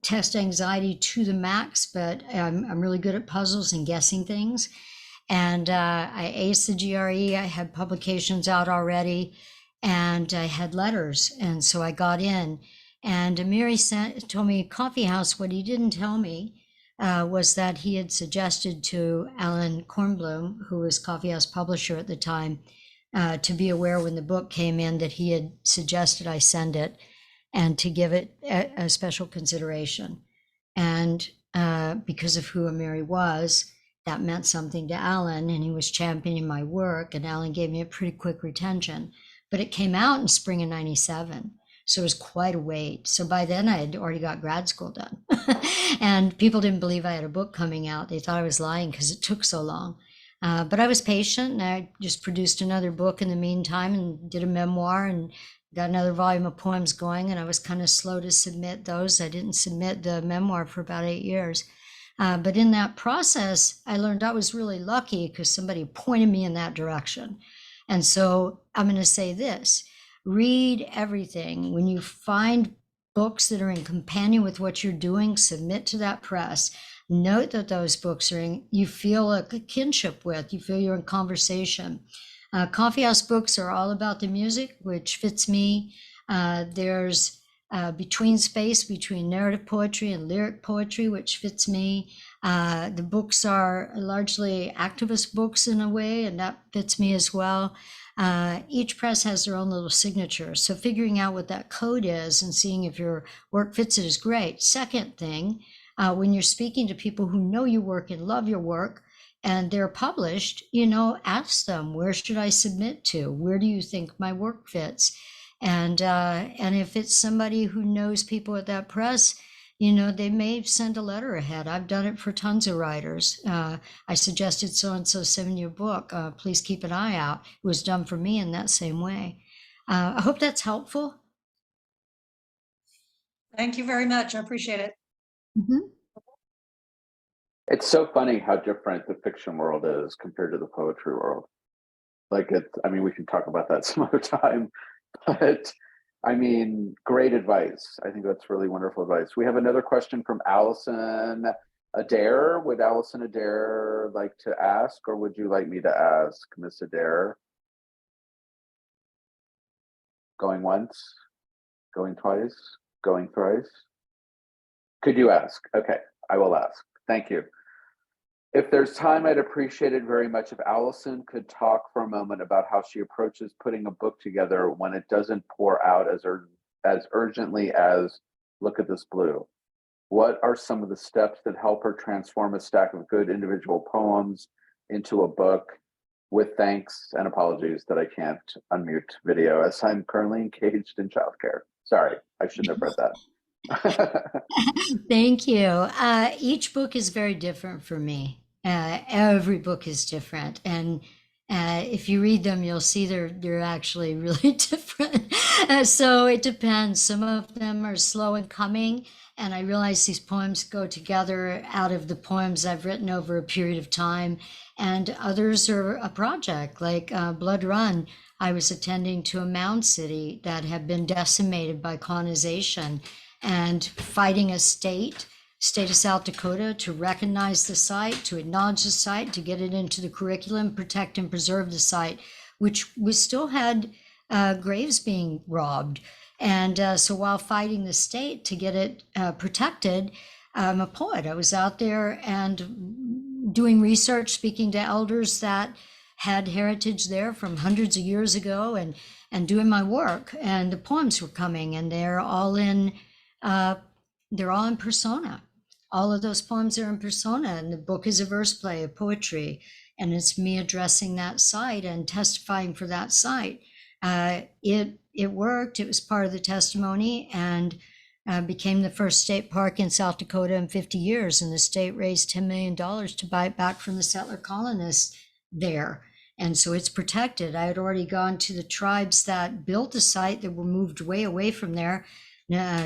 test anxiety to the max, but I'm really good at puzzles and guessing things. And I aced the GRE. I had publications out already and I had letters. And so I got in. And Amiri told me Coffee House. What he didn't tell me was that he had suggested to Alan Kornblum, who was Coffee House publisher at the time, to be aware when the book came in that he had suggested I send it and to give it a special consideration. And because of who Amiri was, that meant something to Alan, and he was championing my work, and Alan gave me a pretty quick retention. But it came out in spring of 97. So it was quite a wait. So by then I had already got grad school done. And people didn't believe I had a book coming out. They thought I was lying because it took so long. But I was patient, and I just produced another book in the meantime and did a memoir and got another volume of poems going. And I was kind of slow to submit those. I didn't submit the memoir for about 8 years. But in that process, I learned I was really lucky because somebody pointed me in that direction. And so I'm going to say this. Read everything. When you find books that are in companion with what you're doing, submit to that press. Note that those books are in, you feel a kinship with, you feel you're in conversation. Coffee House books are all about the music, which fits me. There's between space between narrative poetry and lyric poetry, which fits me. The books are largely activist books in a way, and that fits me as well. Each press has their own little signature. So figuring out what that code is and seeing if your work fits it is great. Second thing, when you're speaking to people who know your work and love your work and they're published, ask them, where should I submit to? Where do you think my work fits? And if it's somebody who knows people at that press, they may send a letter ahead. I've done it for tons of writers. I suggested so-and-so send your book. Please keep an eye out. It was done for me in that same way. I hope that's helpful. Thank you very much. I appreciate it. Mm-hmm. It's so funny how different the fiction world is compared to the poetry world. We can talk about that some other time, but great advice. I think that's really wonderful advice. We have another question from Allison Adair. Would Allison Adair like to ask, or would you like me to ask, Miss Adair? Going once, going twice, going thrice? Could you ask? Okay, I will ask. Thank you. If there's time, I'd appreciate it very much if Allison could talk for a moment about how she approaches putting a book together when it doesn't pour out as urgently as Look at This Blue. What are some of the steps that help her transform a stack of good individual poems into a book? With thanks and apologies that I can't unmute video as I'm currently engaged in childcare. Sorry, I shouldn't have read that. Thank you. Each book is very different for me. Every book is different, and if you read them, you'll see they're actually really different. So it depends. Some of them are slow in coming, and I realize these poems go together out of the poems I've written over a period of time, and others are a project, like Blood Run. I was attending to a mound city that had been decimated by colonization, and fighting a state of South Dakota to recognize the site, to acknowledge the site, to get it into the curriculum, protect and preserve the site, which we still had graves being robbed. And so while fighting the state to get it protected, I'm a poet. I was out there and doing research, speaking to elders that had heritage there from hundreds of years ago, and doing my work. And the poems were coming, and they're all in persona. All of those poems are in persona, and the book is a verse play of poetry, and it's me addressing that site and testifying for that site. It worked. It was part of the testimony, and became the first state park in South Dakota in 50 years, and the state raised $10 million to buy it back from the settler colonists there. And so it's protected. I had already gone to the tribes that built the site that were moved way away from there.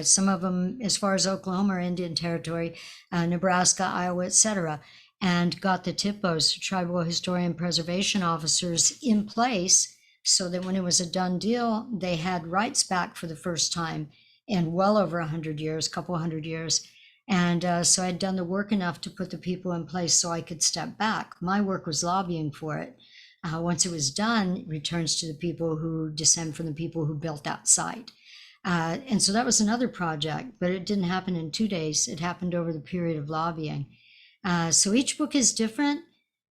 Some of them as far as Oklahoma or Indian Territory, Nebraska, Iowa, etc., and got the THPOs, Tribal Historian Preservation Officers, in place so that when it was a done deal, they had rights back for the first time in well over 100 years, couple hundred years. And so I'd done the work enough to put the people in place so I could step back. My work was lobbying for it. Once it was done, it returns to the people who descend from the people who built that site. And so that was another project, but it didn't happen in 2 days. It happened over the period of lobbying. So each book is different.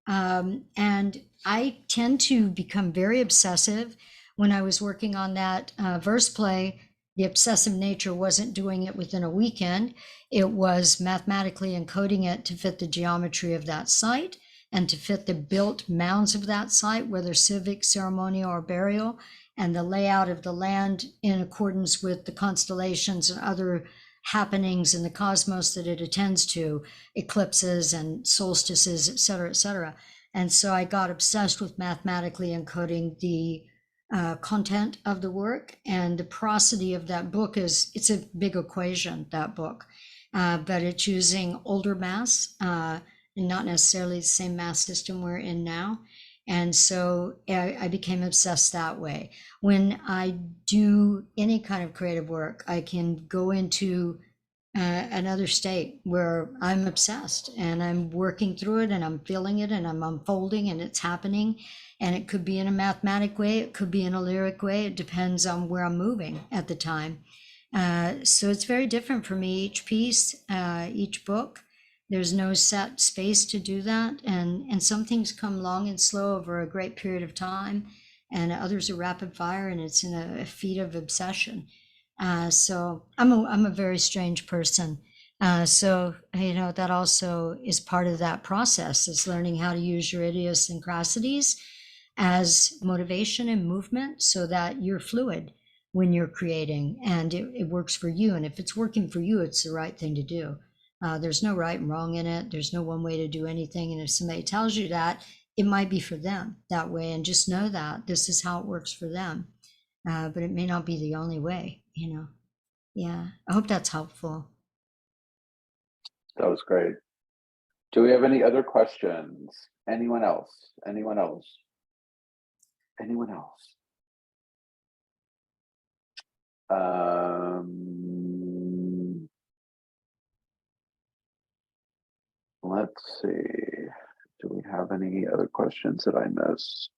And I tend to become very obsessive. When I was working on that verse play, the obsessive nature wasn't doing it within a weekend. It was mathematically encoding it to fit the geometry of that site and to fit the built mounds of that site, whether civic, ceremonial, or burial, and the layout of the land in accordance with the constellations and other happenings in the cosmos that it attends to, eclipses and solstices, et cetera, et cetera. And so I got obsessed with mathematically encoding the content of the work, and the prosody of that book it's a big equation, that book, but it's using older maths, and not necessarily the same math system we're in now. And so I became obsessed that way. When I do any kind of creative work, I can go into another state where I'm obsessed and I'm working through it and I'm feeling it and I'm unfolding and it's happening. And it could be in a mathematic way, it could be in a lyric way. It depends on where I'm moving at the time. So it's very different for me, each piece, each book. There's no set space to do that. And some things come long and slow over a great period of time, and others are rapid fire, and it's in a feat of obsession. So I'm a very strange person. So, that also is part of that process, is learning how to use your idiosyncrasies as motivation and movement so that you're fluid when you're creating and it works for you. And if it's working for you, it's the right thing to do. There's no right and wrong in it. There's no one way to do anything. And if somebody tells you that, it might be for them that way. And just know that this is how it works for them. But it may not be the only way, Yeah, I hope that's helpful. That was great. Do we have any other questions? Anyone else? Anyone else? Anyone else? Let's see. Do we have any other questions that I missed?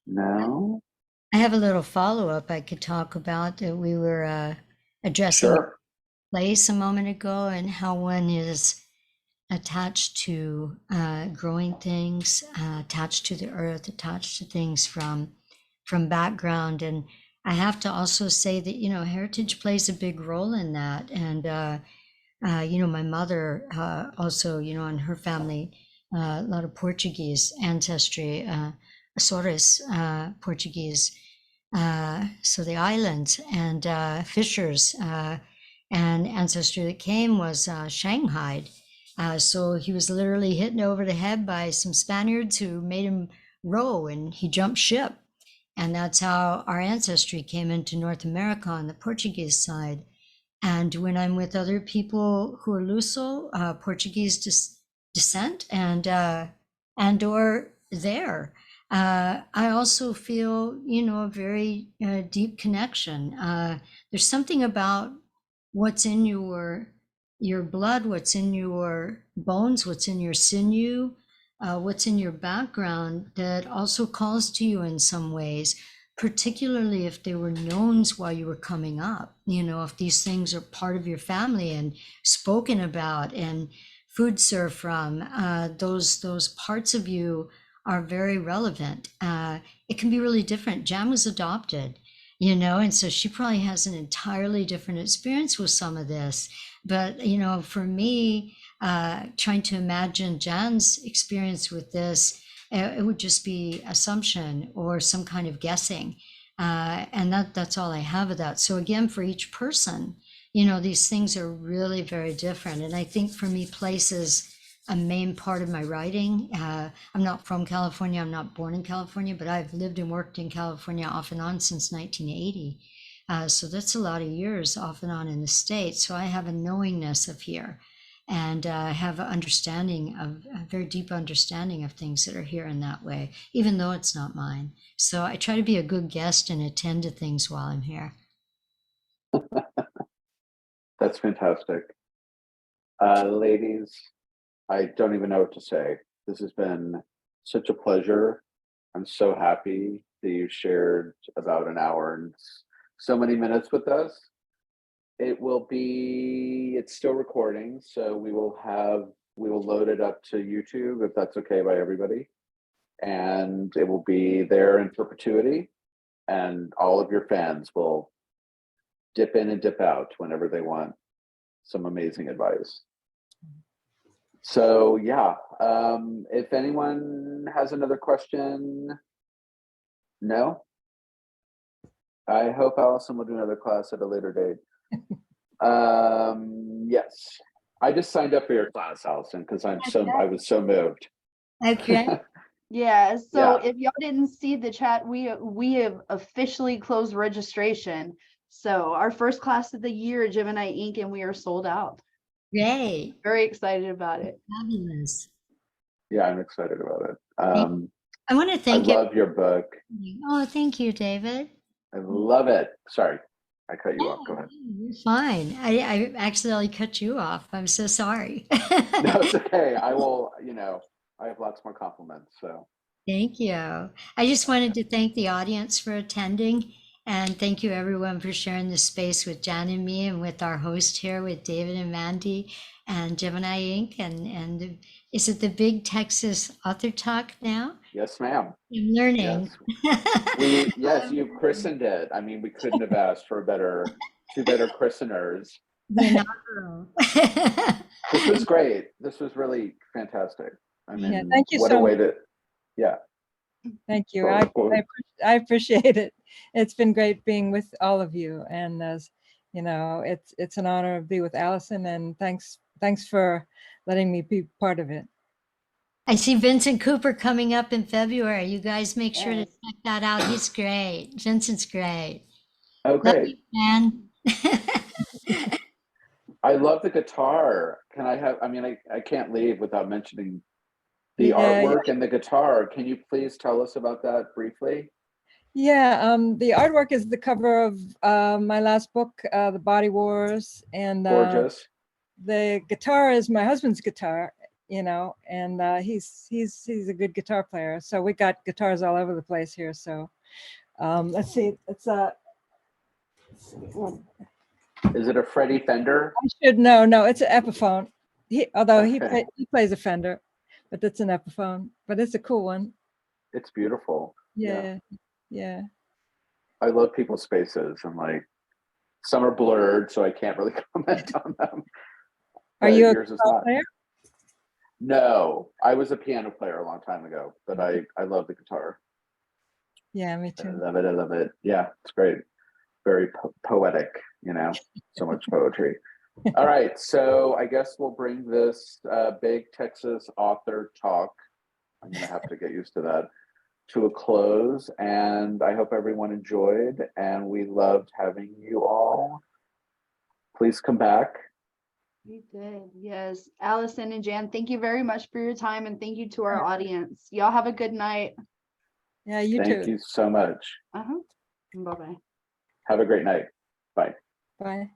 No. I have a little follow-up I could talk about that we were addressing Sure. place a moment ago, and how one is attached to growing things, attached to the earth, attached to things from background. And I have to also say that, heritage plays a big role in that. And, my mother also, and her family, a lot of Portuguese ancestry, Açores Portuguese, so the islands, and fishers, and ancestry that came was Shanghai. So he was literally hit over the head by some Spaniards who made him row, and he jumped ship. And that's how our ancestry came into North America on the Portuguese side. And when I'm with other people who are Luso, Portuguese descent, and or there, I also feel, a very deep connection. There's something about what's in your blood, what's in your bones, what's in your sinew, what's in your background that also calls to you in some ways, particularly if they were knowns while you were coming up. If these things are part of your family and spoken about and food served from, those parts of you are very relevant. It can be really different. Jan was adopted, and so she probably has an entirely different experience with some of this. But, for me, trying to imagine Jan's experience with this, it would just be assumption or some kind of guessing. And that's all I have of that. So again, for each person, these things are really very different. And I think for me, place is a main part of my writing. I'm not from California. I'm not born in California, but I've lived and worked in California off and on since 1980. So that's a lot of years off and on in the States. So I have a knowingness of here, and have a very deep understanding of things that are here in that way, even though it's not mine. So I try to be a good guest and attend to things while I'm here. That's fantastic. Ladies, I don't even know what to say. This has been such a pleasure. I'm so happy that you shared about an hour and so many minutes with us. It's still recording, so we will load it up to YouTube if that's okay by everybody. And it will be there in perpetuity. And all of your fans will dip in and dip out whenever they want some amazing advice. So yeah, if anyone has another question, no? I hope Allison will do another class at a later date. Yes, I just signed up for your class, Allison, because I was so moved. Okay. Yeah, so Yeah. if y'all didn't see the chat, we have officially closed registration. So our first class of the year, Gemini Inc., and we are sold out. Great. Very excited about it. Fabulous. Yeah, I'm excited about it. I want to I thank you. love your book. Oh, thank you, David. I love it. Sorry, I cut you off. Go ahead. You're fine. I accidentally cut you off. I'm so sorry. No, it's okay. I will, I have lots more compliments. So Thank you. I just wanted to thank the audience for attending, and thank you everyone for sharing the space with Jan and me, and with our host here, with David and Mandy and Gemini Inc. And is it the Big Texas Author Talk now? yes, ma'am. I'm learning. Yes, you've christened it. I mean, we couldn't have asked for two better christeners. The inaugural. This was great. This was really fantastic. I mean, Yeah, thank you what so a way much. to, yeah. Thank you. Well, I appreciate it. It's been great being with all of you. And as you know, it's an honor to be with Allison, and thanks for letting me be part of it. I see Vincent Cooper coming up in February. You guys make sure to Yes. check that out. He's great. Vincent's great. Oh, Love great. you, man. I love the guitar. Can I have, I can't leave without mentioning the Yeah, artwork and the guitar. Can you please tell us about that briefly? Yeah, the artwork is the cover of my last book, The Body Wars, and Gorgeous. the guitar is my husband's guitar, and he's a good guitar player. So we got guitars all over the place here. So let's see, it's Is it a Freddie Fender? I should know. No, it's an Epiphone. Although Okay. he plays a Fender, but it's an Epiphone. But it's a cool one. It's beautiful. Yeah. I love people's spaces, and some are blurred, so I can't really comment on them. Are you a yours is guitar not? player? No, I was a piano player a long time ago, but I love the guitar. Yeah, me I too. love it. I love it. Yeah, it's great. Very poetic, so much poetry. All right, so I guess we'll bring this big Texas author talk, I'm going to have to get used to that, to a close. And I hope everyone enjoyed, and we loved having you all. Please come back. We did, yes. Allison and Jan, thank you very much for your time, and thank you to our audience. Y'all have a good night. Yeah, you Thank too. you so much. Bye-bye. Have a great night. Bye. Bye.